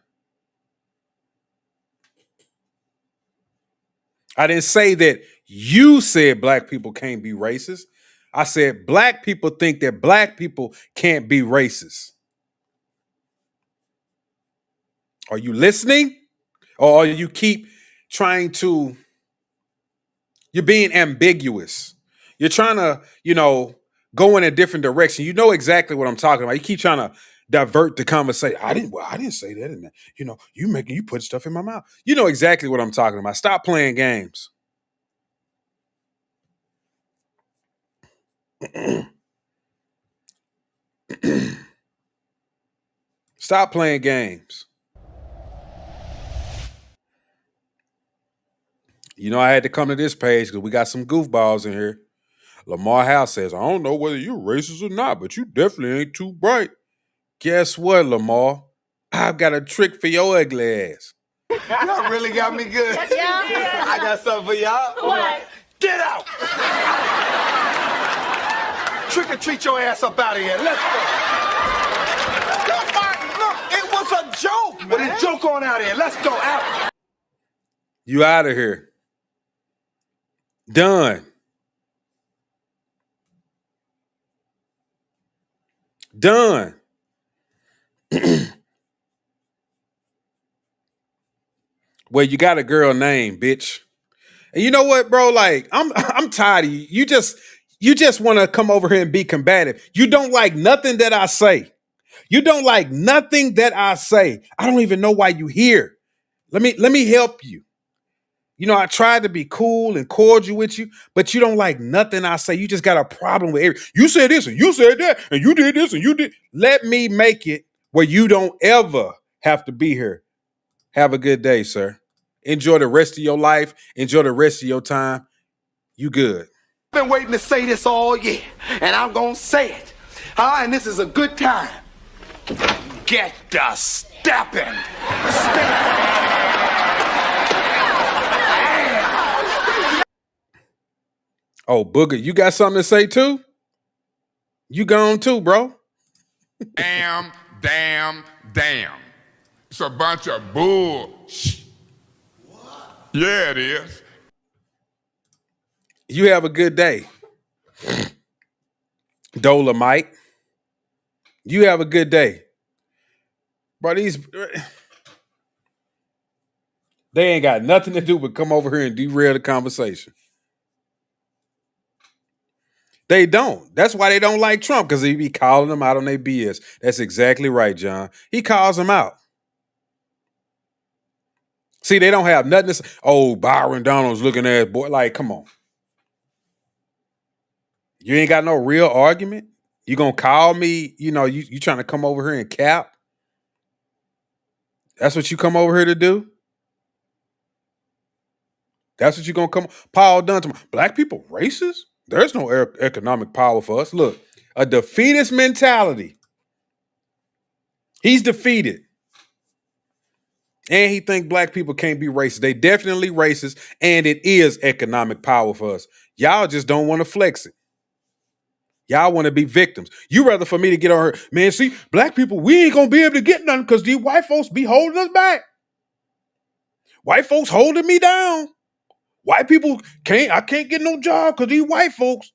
I didn't say that you said black people can't be racist. I said black people think that black people can't be racist. Are you listening? Or you keep trying to, you're being ambiguous. You're trying to, go in a different direction. You know exactly what I'm talking about. You keep trying to divert the conversation. I didn't say that. And you put stuff in my mouth. You know exactly what I'm talking about. Stop playing games. Stop playing games. I had to come to this page because we got some goofballs in here. Lamar House says, I don't know whether you're racist or not, but you definitely ain't too bright. Guess what, Lamar? I've got a trick for your ugly ass. Y'all really got me good. Yeah. I got something for y'all. What? Get out! Trick or treat your ass up out of here. Let's go. Look, it was a joke, man. Well, joke on out of here. Let's go out. You out of here. Done. Done. Well, you got a girl name, bitch. And you know what, bro? Like, I'm tired of you. You just want to come over here and be combative. You don't like nothing that I say. You don't like nothing that I say. I don't even know why you here. Let me help you. I tried to be cool and cordial with you, but you don't like nothing I say. You just got a problem with everything. You said this and you said that and you did this and you did. Let me make it where you don't ever have to be here. Have a good day, sir. Enjoy the rest of your life. Enjoy the rest of your time. You good. I've been waiting to say this all year, and I'm going to say it. And this is a good time. Get the stepping. Oh, Booger, you got something to say too? You gone too, bro. Damn. It's a bunch of bull. Yeah, it is. You have a good day. Dolomite. You have a good day. Bro, they ain't got nothing to do but come over here and derail the conversation. They don't. That's why they don't like Trump, because he be calling them out on their BS. That's exactly right, John. He calls them out. See, they don't have nothing to say. Oh, Byron Donald's looking at boy. Like, come on. You ain't got no real argument? You gonna call me, you trying to come over here and cap? That's what you come over here to do? That's what you gonna come? Paul Dunn, black people racist? There's no economic power for us. Look, a defeatist mentality. He's defeated. And he think black people can't be racist. They definitely racist, and it is economic power for us. Y'all just don't want to flex it. Y'all want to be victims. You rather for me to get on her, man, see, black people, we ain't going to be able to get nothing because these white folks be holding us back. White folks holding me down. White people I can't get no job because these white folks.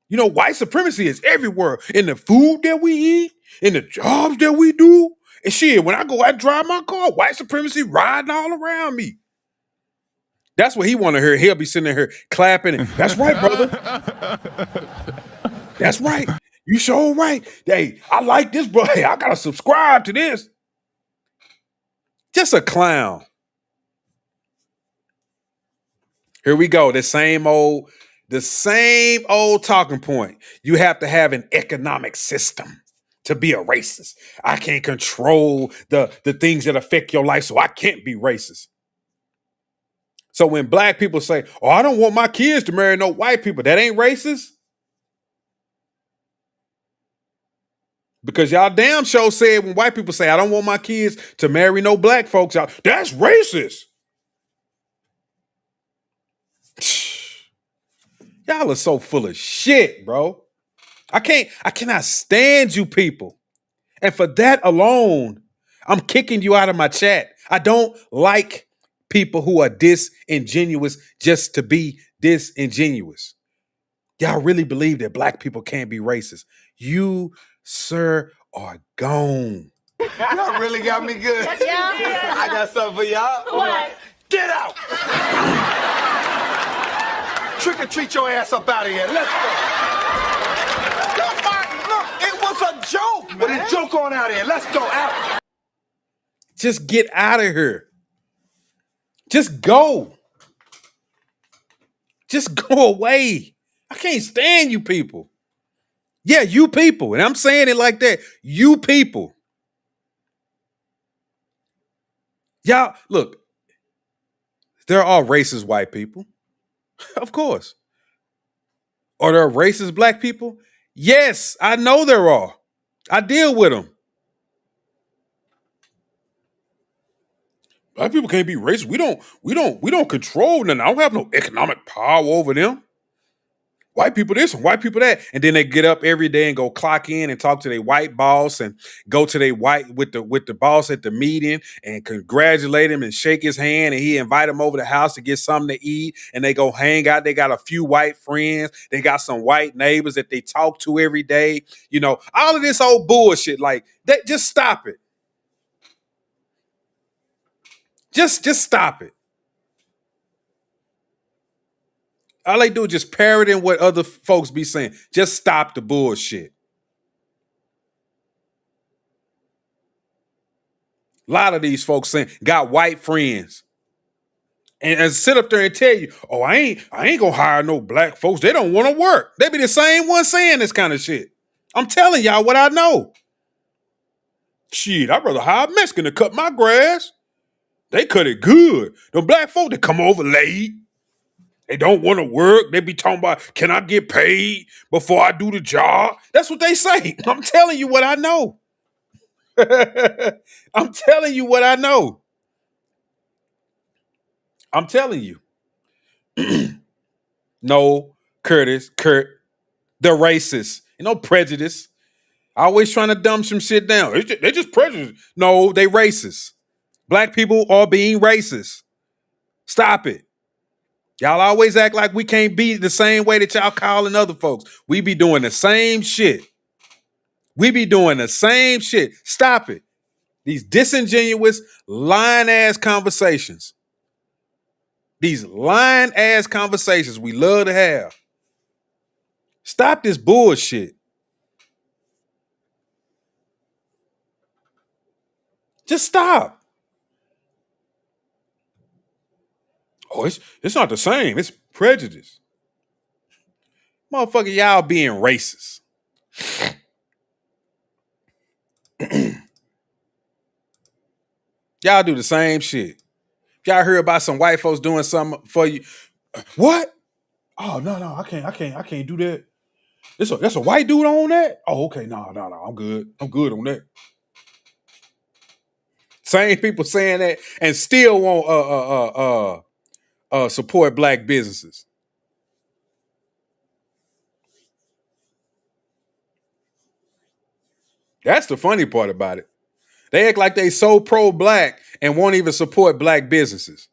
White supremacy is everywhere. In the food that we eat, in the jobs that we do. And shit, when I go out and drive my car, white supremacy riding all around me. That's what he want to hear. He'll be sitting there clapping. That's right, brother. That's right. You sure right. Hey, I like this, bro. Hey, I gotta subscribe to this. Just a clown. Here we go. The same old talking point. You have to have an economic system to be a racist. I can't control the things that affect your life, so I can't be racist. So when black people say, oh, I don't want my kids to marry no white people, that ain't racist? Because y'all damn sure said when white people say, I don't want my kids to marry no black folks, y'all, that's racist. Y'all are so full of shit, bro. I cannot stand you people. And for that alone, I'm kicking you out of my chat. I don't like people who are disingenuous just to be disingenuous. Y'all really believe that black people can't be racist. You, sir, are gone. Y'all really got me good. Yeah. I got something for y'all. What? Get out! Trick or treat your ass up out of here. Let's go. Look, it was a joke, man. But it's joke on out of here. Let's go out. Just get out of here. Just go. Just go away. I can't stand you people. Yeah, you people. And I'm saying it like that. You people. Y'all, look, there are racist white people. Of course. Are there racist black people? Yes, I know there are. I deal with them. Black people can't be racist. We don't control them. I don't have no economic power over them. White people this and white people that. And then they get up every day and go clock in and talk to their white boss and go to their white with the boss at the meeting and congratulate him and shake his hand, and he invite them over the house to get something to eat, and they go hang out. They got a few white friends. They got some white neighbors that they talk to every day. All of this old bullshit. Like that, just stop it. Just stop it. All they do is just parroting what other folks be saying. Just stop the bullshit. A lot of these folks saying got white friends. And sit up there and tell you, oh, I ain't gonna hire no black folks. They don't want to work. They be the same ones saying this kind of shit. I'm telling y'all what I know. Shit, I'd rather hire a Mexican to cut my grass. They cut it good. The black folk, they come over late. They don't want to work. They be talking about, can I get paid before I do the job? That's what they say. I'm telling you what I know. I'm telling you what I know. I'm telling you. No, Kurt, they're racist. Prejudice. Always trying to dumb some shit down. They just prejudiced. No, they racist. Black people are being racist. Stop it. Y'all always act like we can't be the same way that y'all calling other folks. We be doing the same shit. We be doing the same shit. Stop it. These disingenuous, lying-ass conversations. These lying-ass conversations we love to have. Stop this bullshit. Just stop. Oh, it's not the same. It's prejudice. Motherfucker, y'all being racist. Y'all do the same shit. Y'all hear about some white folks doing something for you. What? Oh, no, I can't do that. That's a white dude on that? Oh, okay, no, I'm good. I'm good on that. Same people saying that and still won't support black businesses. That's the funny part about it. They act like they so pro-black and won't even support black businesses.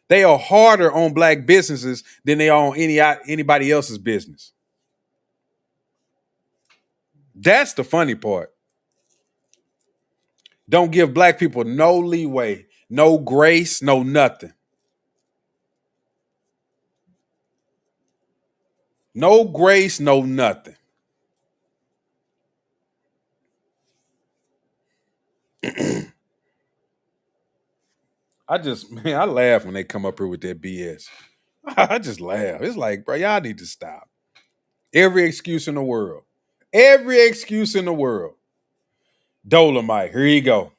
They are harder on black businesses than they are on anybody else's business. That's the funny part. Don't give black people no leeway, no grace, no nothing. No grace, no nothing. I laugh when they come up here with that BS. I just laugh. It's like, bro, y'all need to stop. Every excuse in the world. Every excuse in the world. Dolomite, here you go.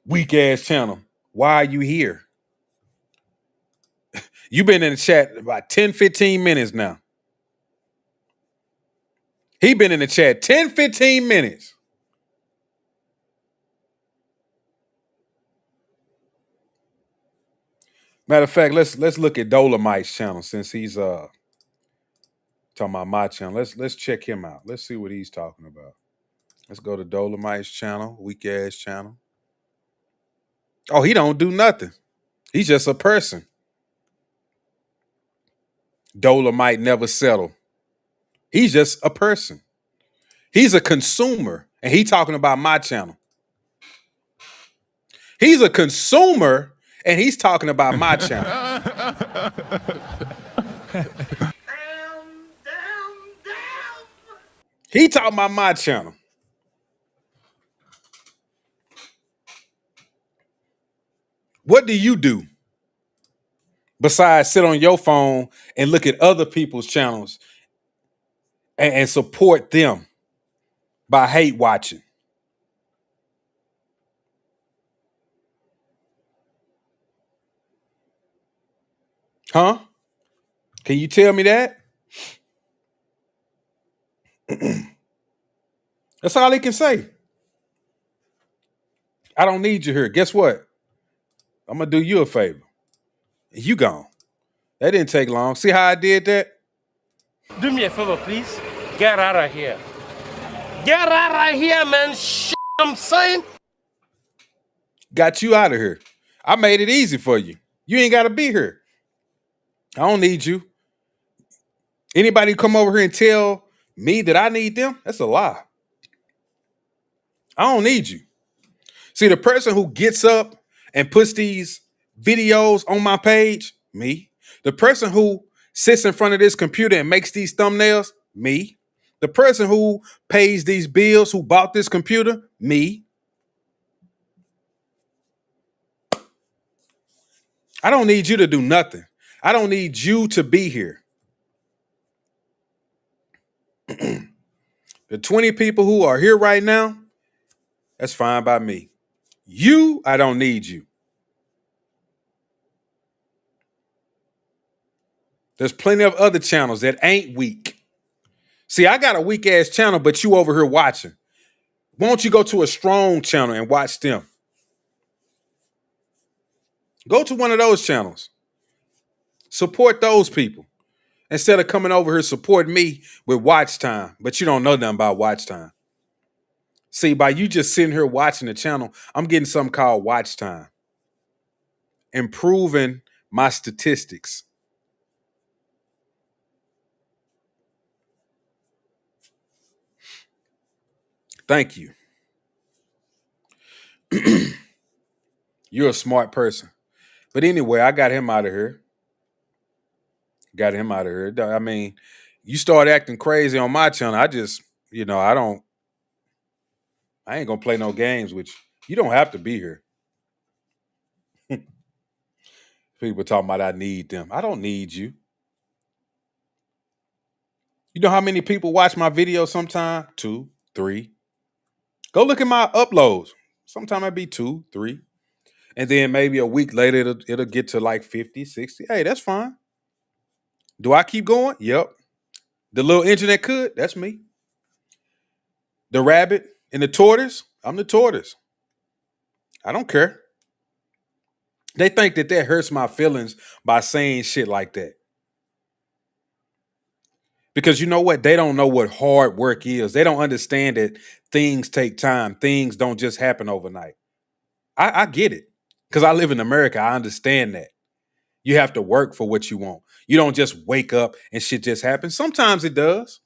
Weak ass channel. Why are you here? You've been in the chat about 10, 15 minutes now. He been in the chat 10, 15 minutes. Matter of fact, let's look at Dolomite's channel since he's talking about my channel. Let's check him out. Let's see what he's talking about. Let's go to Dolomite's channel, weak ass channel. Oh, he don't do nothing. He's just a person. Dolomite never settle. He's just a person. He's a consumer, and he talking about my channel. He's a consumer, and he's talking about my channel. He talking about my channel. What do you do besides sit on your phone and look at other people's channels and support them by hate watching? Huh? Can you tell me that? That's all he can say. I don't need you here. Guess what? I'm going to do you a favor. You gone. That didn't take long. See how I did that? Do me a favor, please. Get out of here. Get out of here, man. Shit, I'm saying. Got you out of here. I made it easy for you. You ain't got to be here. I don't need you. Anybody come over here and tell me that I need them? That's a lie. I don't need you. See, the person who gets up and puts these videos on my page, me. The person who sits in front of this computer and makes these thumbnails, me. The person who pays these bills, who bought this computer, me. I don't need you to do nothing. I don't need you to be here. The 20 people who are here right now, that's fine by me. You, I don't need you. There's plenty of other channels that ain't weak. See, I got a weak ass channel, but you over here watching. Why don't you go to a strong channel and watch them? Go to one of those channels. Support those people. Instead of coming over here support me with watch time, but you don't know nothing about watch time. See, by you just sitting here watching the channel, I'm getting something called watch time. Improving my statistics. Thank you. You're a smart person. But anyway, I got him out of here. I mean, you start acting crazy on my channel. I just, I ain't gonna play no games with you. You don't have to be here. People talking about I need them. I don't need you. You know how many people watch my videos sometime? 2, 3. Go look at my uploads. Sometimes it'd be 2, 3. And then maybe a week later, it'll get to like 50, 60. Hey, that's fine. Do I keep going? Yep. The little internet could. That's me. The rabbit and the tortoise. I'm the tortoise. I don't care. They think that hurts my feelings by saying shit like that. Because you know what? They don't know what hard work is. They don't understand that things take time. Things don't just happen overnight. I get it. Because I live in America. I understand that. You have to work for what you want. You don't just wake up and shit just happens. Sometimes it does.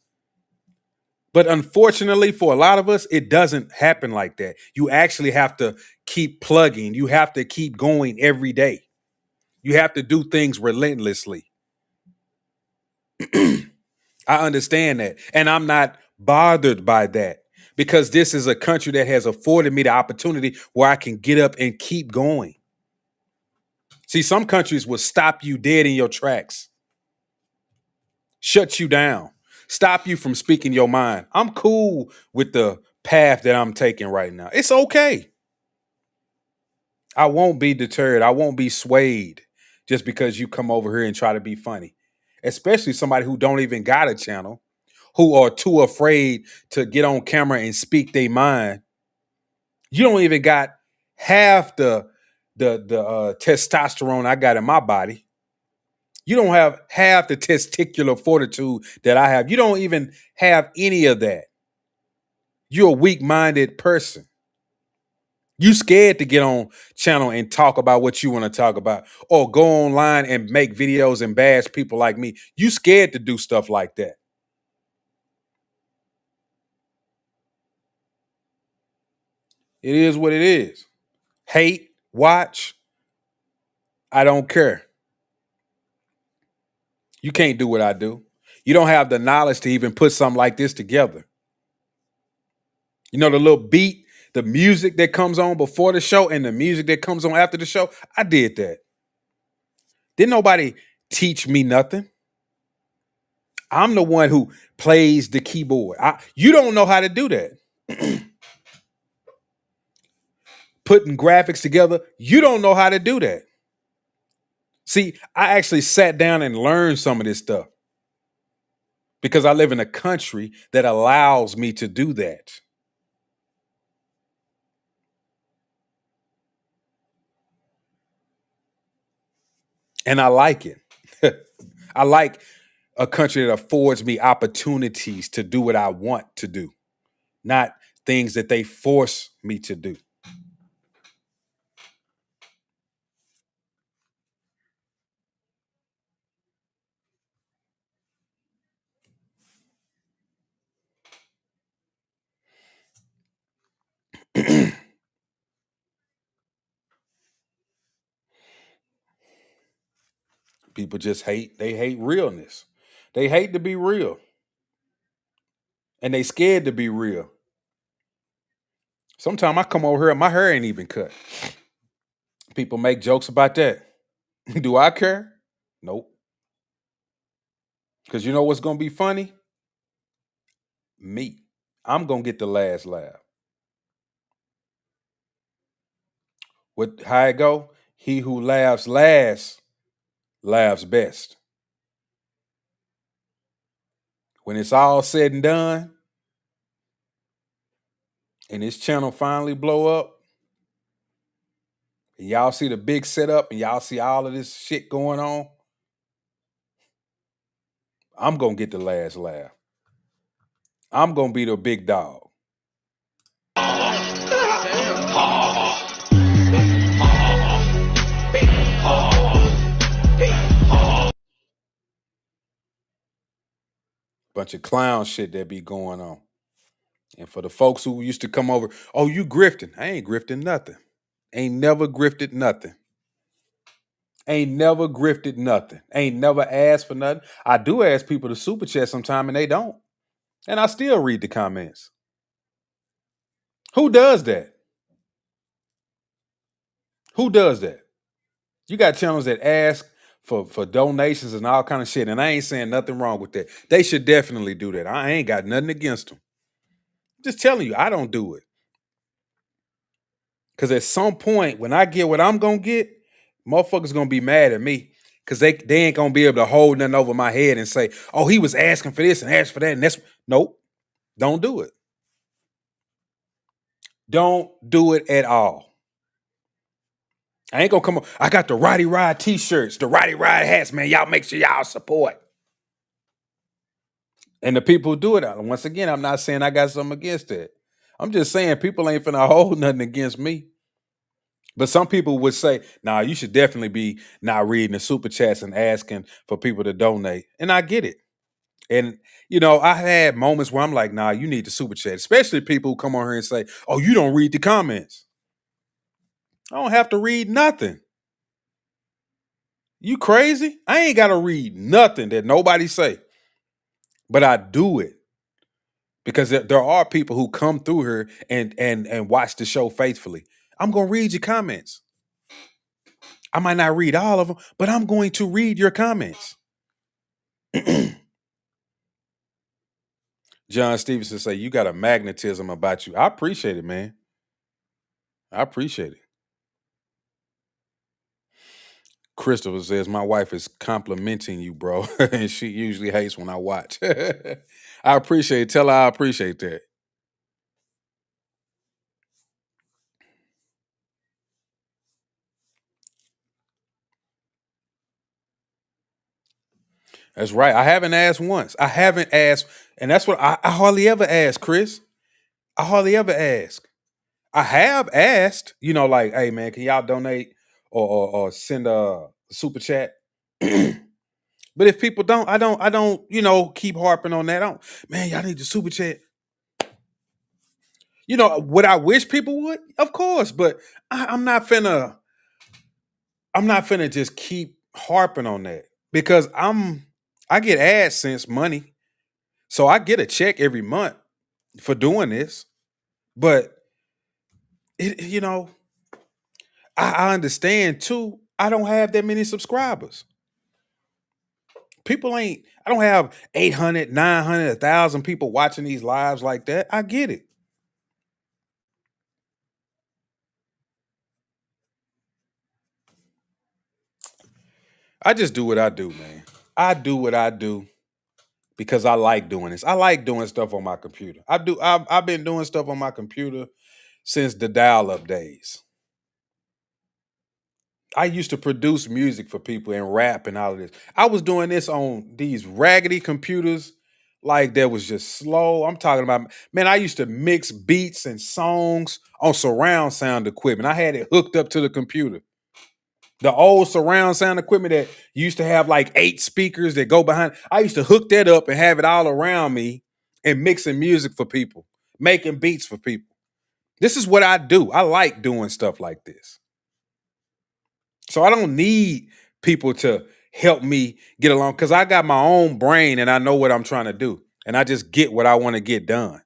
But unfortunately, for a lot of us, it doesn't happen like that. You actually have to keep plugging. You have to keep going every day. You have to do things relentlessly. I understand that. And I'm not bothered by that because this is a country that has afforded me the opportunity where I can get up and keep going. See, some countries will stop you dead in your tracks, shut you down, stop you from speaking your mind. I'm cool with the path that I'm taking right now. It's okay. I won't be deterred. I won't be swayed just because you come over here and try to be funny, especially somebody who don't even got a channel, who are too afraid to get on camera and speak their mind. You don't even got half the testosterone I got in my body. You don't have half the testicular fortitude that I have. You don't even have any of that. You're a weak-minded person. You scared to get on channel and talk about what you want to talk about or go online and make videos and bash people like me. You scared to do stuff like that. It is what it is. Hate, watch, I don't care. You can't do what I do. You don't have the knowledge to even put something like this together. You know, the little beat, the music that comes on before the show and the music that comes on after the show, I did that. Didn't nobody teach me nothing. I'm the one who plays the keyboard. You don't know how to do that. Putting graphics together, you don't know how to do that. See, I actually sat down and learned some of this stuff because I live in a country that allows me to do that. And I like it. I like a country that affords me opportunities to do what I want to do, not things that they force me to do. People just hate. They hate realness. They hate to be real. And they scared to be real. Sometimes I come over here and my hair ain't even cut. People make jokes about that. Do I care? Nope. Because you know what's going to be funny? Me. I'm going to get the last laugh. How it go? He who laughs last laughs best. When it's all said and done, and this channel finally blow up, and y'all see the big setup, and y'all see all of this shit going on, I'm going to get the last laugh. I'm going to be the big dog. Bunch of clown shit that be going on. And for the folks who used to come over, oh, you grifting. I ain't grifting nothing. Ain't never grifted nothing. Ain't never grifted nothing. Ain't never asked for nothing. I do ask people to super chat sometime and they don't. And I still read the comments. Who does that? Who does that? You got channels that ask for donations and all kind of shit. And I ain't saying nothing wrong with that. They should definitely do that. I ain't got nothing against them. Just telling you, I don't do it. Because at some point, when I get what I'm going to get, motherfuckers going to be mad at me. Because they ain't going to be able to hold nothing over my head and say, oh, he was asking for this and asked for that. And that's, nope, don't do it. Don't do it at all. I ain't going to come up. I got the Roddy Ride t-shirts, the Roddy Ride hats, man. Y'all make sure y'all support. And the people who do it, once again, I'm not saying I got something against that. I'm just saying people ain't finna hold nothing against me. But some people would say, nah, you should definitely be not reading the super chats and asking for people to donate. And I get it. And, you know, I had moments where I'm like, nah, you need the super chat, especially people who come on here and say, oh, you don't read the comments. I don't have to read nothing. You crazy? I ain't got to read nothing that nobody say. But I do it because there are people who come through here and watch the show faithfully. I'm going to read your comments. I might not read all of them, but I'm going to read your comments. John Stevenson say, you got a magnetism about you. I appreciate it, man. I appreciate it. Christopher says, my wife is complimenting you, bro. And she usually hates when I watch. I appreciate it. Tell her I appreciate that. That's right. I haven't asked once. I haven't asked. And that's what I hardly ever ask, Chris. I hardly ever ask. I have asked, you know, like, hey, man, can y'all donate or send a super chat? But if people don't, I don't, you know, keep harping on that. Man, y'all need the super chat. You know, would I wish people would? Of course, but I'm not finna just keep harping on that because I get AdSense money. So I get a check every month for doing this. But you know, I understand too, I don't have that many subscribers. I don't have 800, 900, 1,000 people watching these lives like that. I get it. I just do what I do, man. I do what I do because I like doing this. I like doing stuff on my computer. I've been doing stuff on my computer since the dial-up days. I used to produce music for people and rap and all of this. I was doing this on these raggedy computers, like that was just slow. I'm talking about, man, I used to mix beats and songs on surround sound equipment. I had it hooked up to the computer. The old surround sound equipment that used to have like 8 speakers that go behind. I used to hook that up and have it all around me and mixing music for people, making beats for people. This is what I do. I like doing stuff like this. So I don't need people to help me get along because I got my own brain and I know what I'm trying to do. And I just get what I want to get done.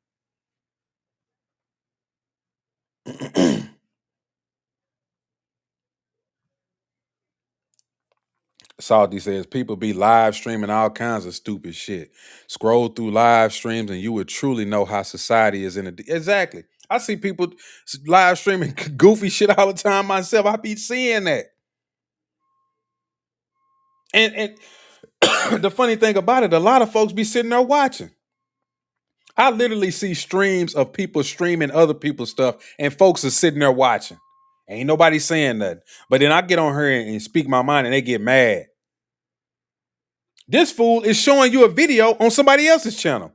Salty says people be live streaming all kinds of stupid shit. Scroll through live streams and you would truly know how society is in a... Exactly. I see people live streaming goofy shit all the time myself. I be seeing that. And the funny thing about it, a lot of folks be sitting there watching. I literally see streams of people streaming other people's stuff and folks are sitting there watching. Ain't nobody saying nothing. But then I get on here and speak my mind and they get mad. This fool is showing you a video on somebody else's channel.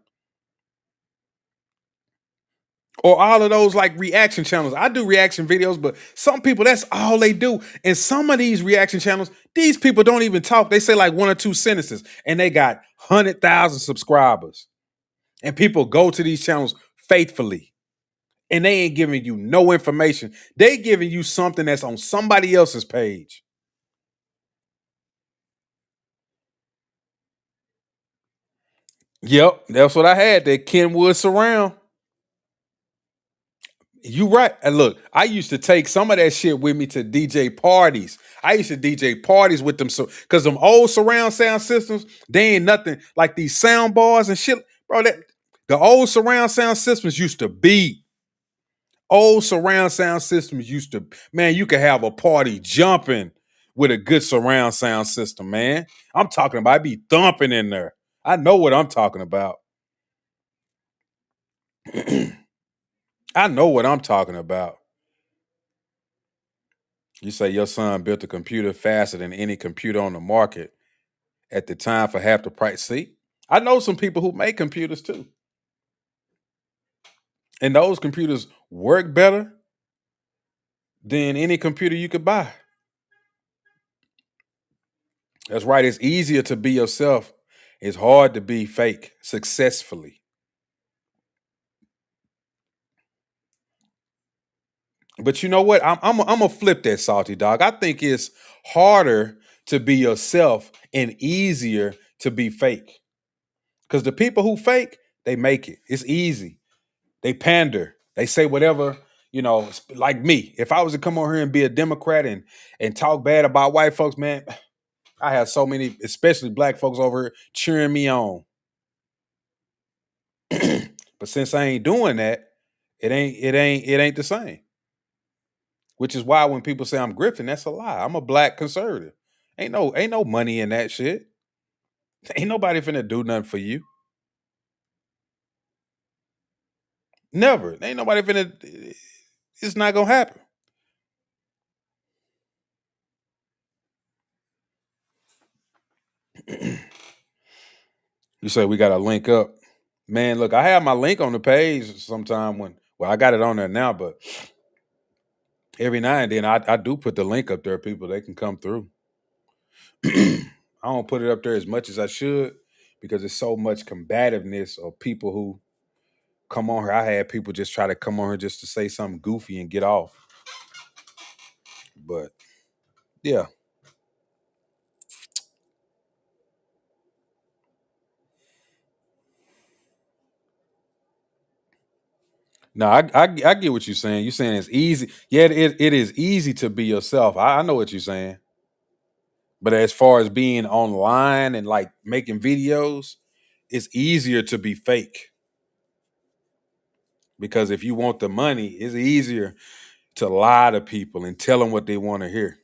Or all of those like reaction channels. I do reaction videos, but some people, that's all they do. And some of these reaction channels, these people don't even talk. They say like 1 or 2 sentences and they got 100,000 subscribers. And people go to these channels faithfully. And they ain't giving you no information. They giving you something that's on somebody else's page. Yep, that's what I had. That Kenwood surround. You right. And look, I used to take some of that shit with me to DJ parties. I used to DJ parties with them, so because them old surround sound systems, they ain't nothing like these sound bars and shit, bro. That the old surround sound systems used to be. Old surround sound systems used to, man, you could have a party jumping with a good surround sound system, man. I'm talking about, I be thumping in there. I know what I'm talking about. I know what I'm talking about. You say your son built a computer faster than any computer on the market at the time for half the price. See, I know some people who make computers too. And those computers work better than any computer you could buy. That's right. It's easier to be yourself. It's hard to be fake successfully. But you know what? I'm gonna flip that, Salty Dog. I think it's harder to be yourself and easier to be fake. Because the people who fake, they make it. It's easy. They pander. They say whatever, like me. If I was to come on here and be a Democrat and talk bad about white folks, man, I have so many, especially black folks over here cheering me on. But since I ain't doing that, it ain't the same. Which is why when people say I'm Griffin, that's a lie. I'm a black conservative. Ain't no money in that shit. Ain't nobody finna do nothing for you. Never. Ain't nobody finna. It's not gonna happen. You say we gotta link up. Man, look, I have my link on the page sometime I got it on there now, but every now and then I do put the link up there, people, they can come through. I don't put it up there as much as I should because there's so much combativeness of people who come on here. I had people just try to come on here just to say something goofy and get off. But yeah. No, I get what you're saying. You're saying it's easy. Yeah, it is easy to be yourself. I know what you're saying. But as far as being online and like making videos, it's easier to be fake. Because if you want the money, it's easier to lie to people and tell them what they want to hear.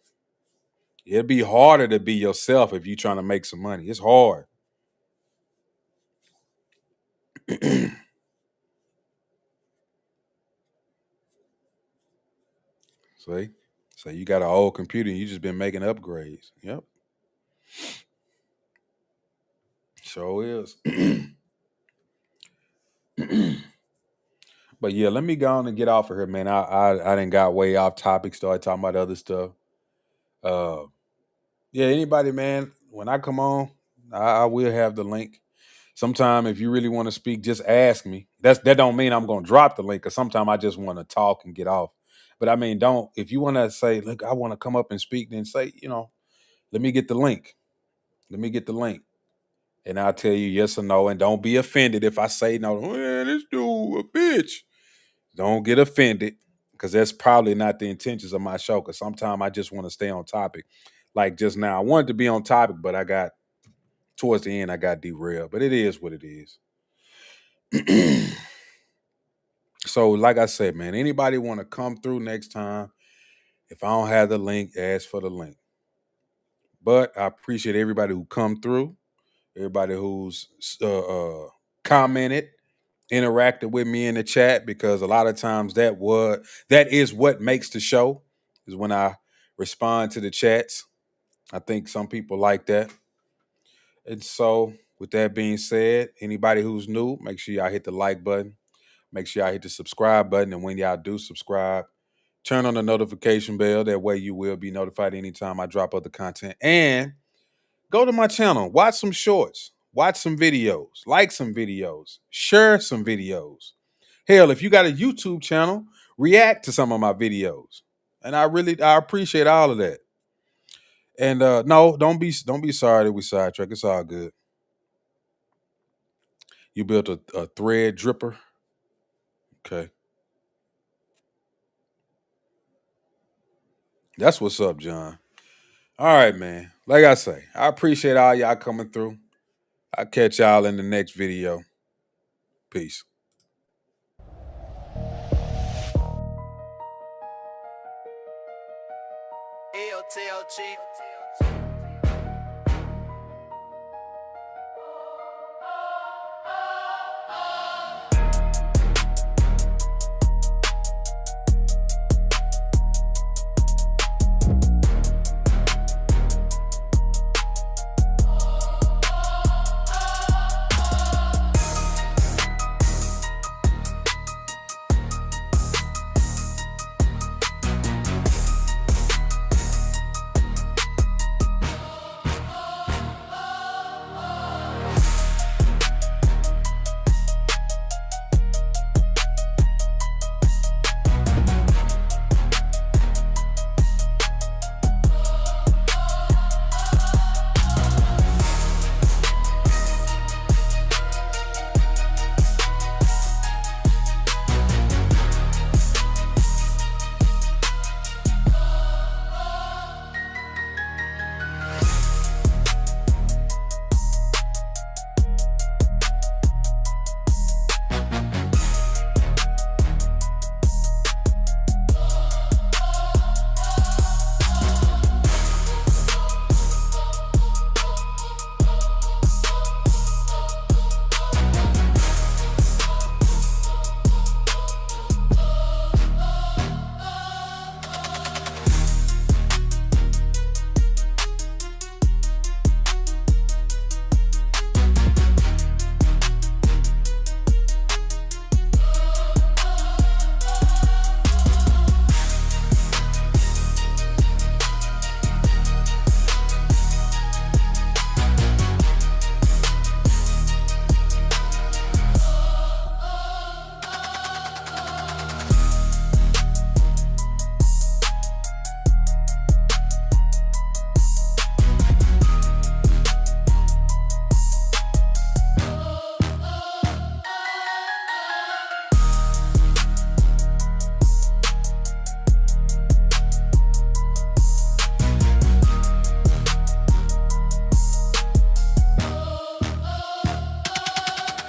It'd be harder to be yourself if you're trying to make some money. It's hard. See? So you got an old computer and you just been making upgrades. Yep. Sure is. But yeah, let me go on and get off of here, man. I done got way off topic, started talking about other stuff. Yeah, anybody, man, when I come on, I will have the link. Sometime if you really want to speak, just ask me. That don't mean I'm gonna drop the link, because sometimes I just want to talk and get off. But I mean, if you want to say, look, I want to come up and speak, then say, let me get the link. Let me get the link. And I'll tell you yes or no. And don't be offended if I say no. Man, this dude a bitch. Don't get offended, because that's probably not the intentions of my show. Because sometimes I just want to stay on topic. Like just now, I wanted to be on topic, but towards the end, I got derailed. But it is what it is. So, like I said, man, anybody want to come through next time? If I don't have the link, ask for the link. But I appreciate everybody who come through, everybody who's commented, interacted with me in the chat, because a lot of times that is what makes the show, is when I respond to the chats. I think some people like that. And so, with that being said, anybody who's new, make sure y'all hit the like button. Make sure y'all hit the subscribe button. And when y'all do subscribe, turn on the notification bell. That way you will be notified anytime I drop other content. And go to my channel. Watch some shorts. Watch some videos. Like some videos. Share some videos. Hell, if you got a YouTube channel, react to some of my videos. And I appreciate all of that. And no, don't be sorry that we sidetrack. It's all good. You built a thread dripper. Okay. That's what's up, John. All right, man. Like I say, I appreciate all y'all coming through. I'll catch y'all in the next video. Peace. AOTLG.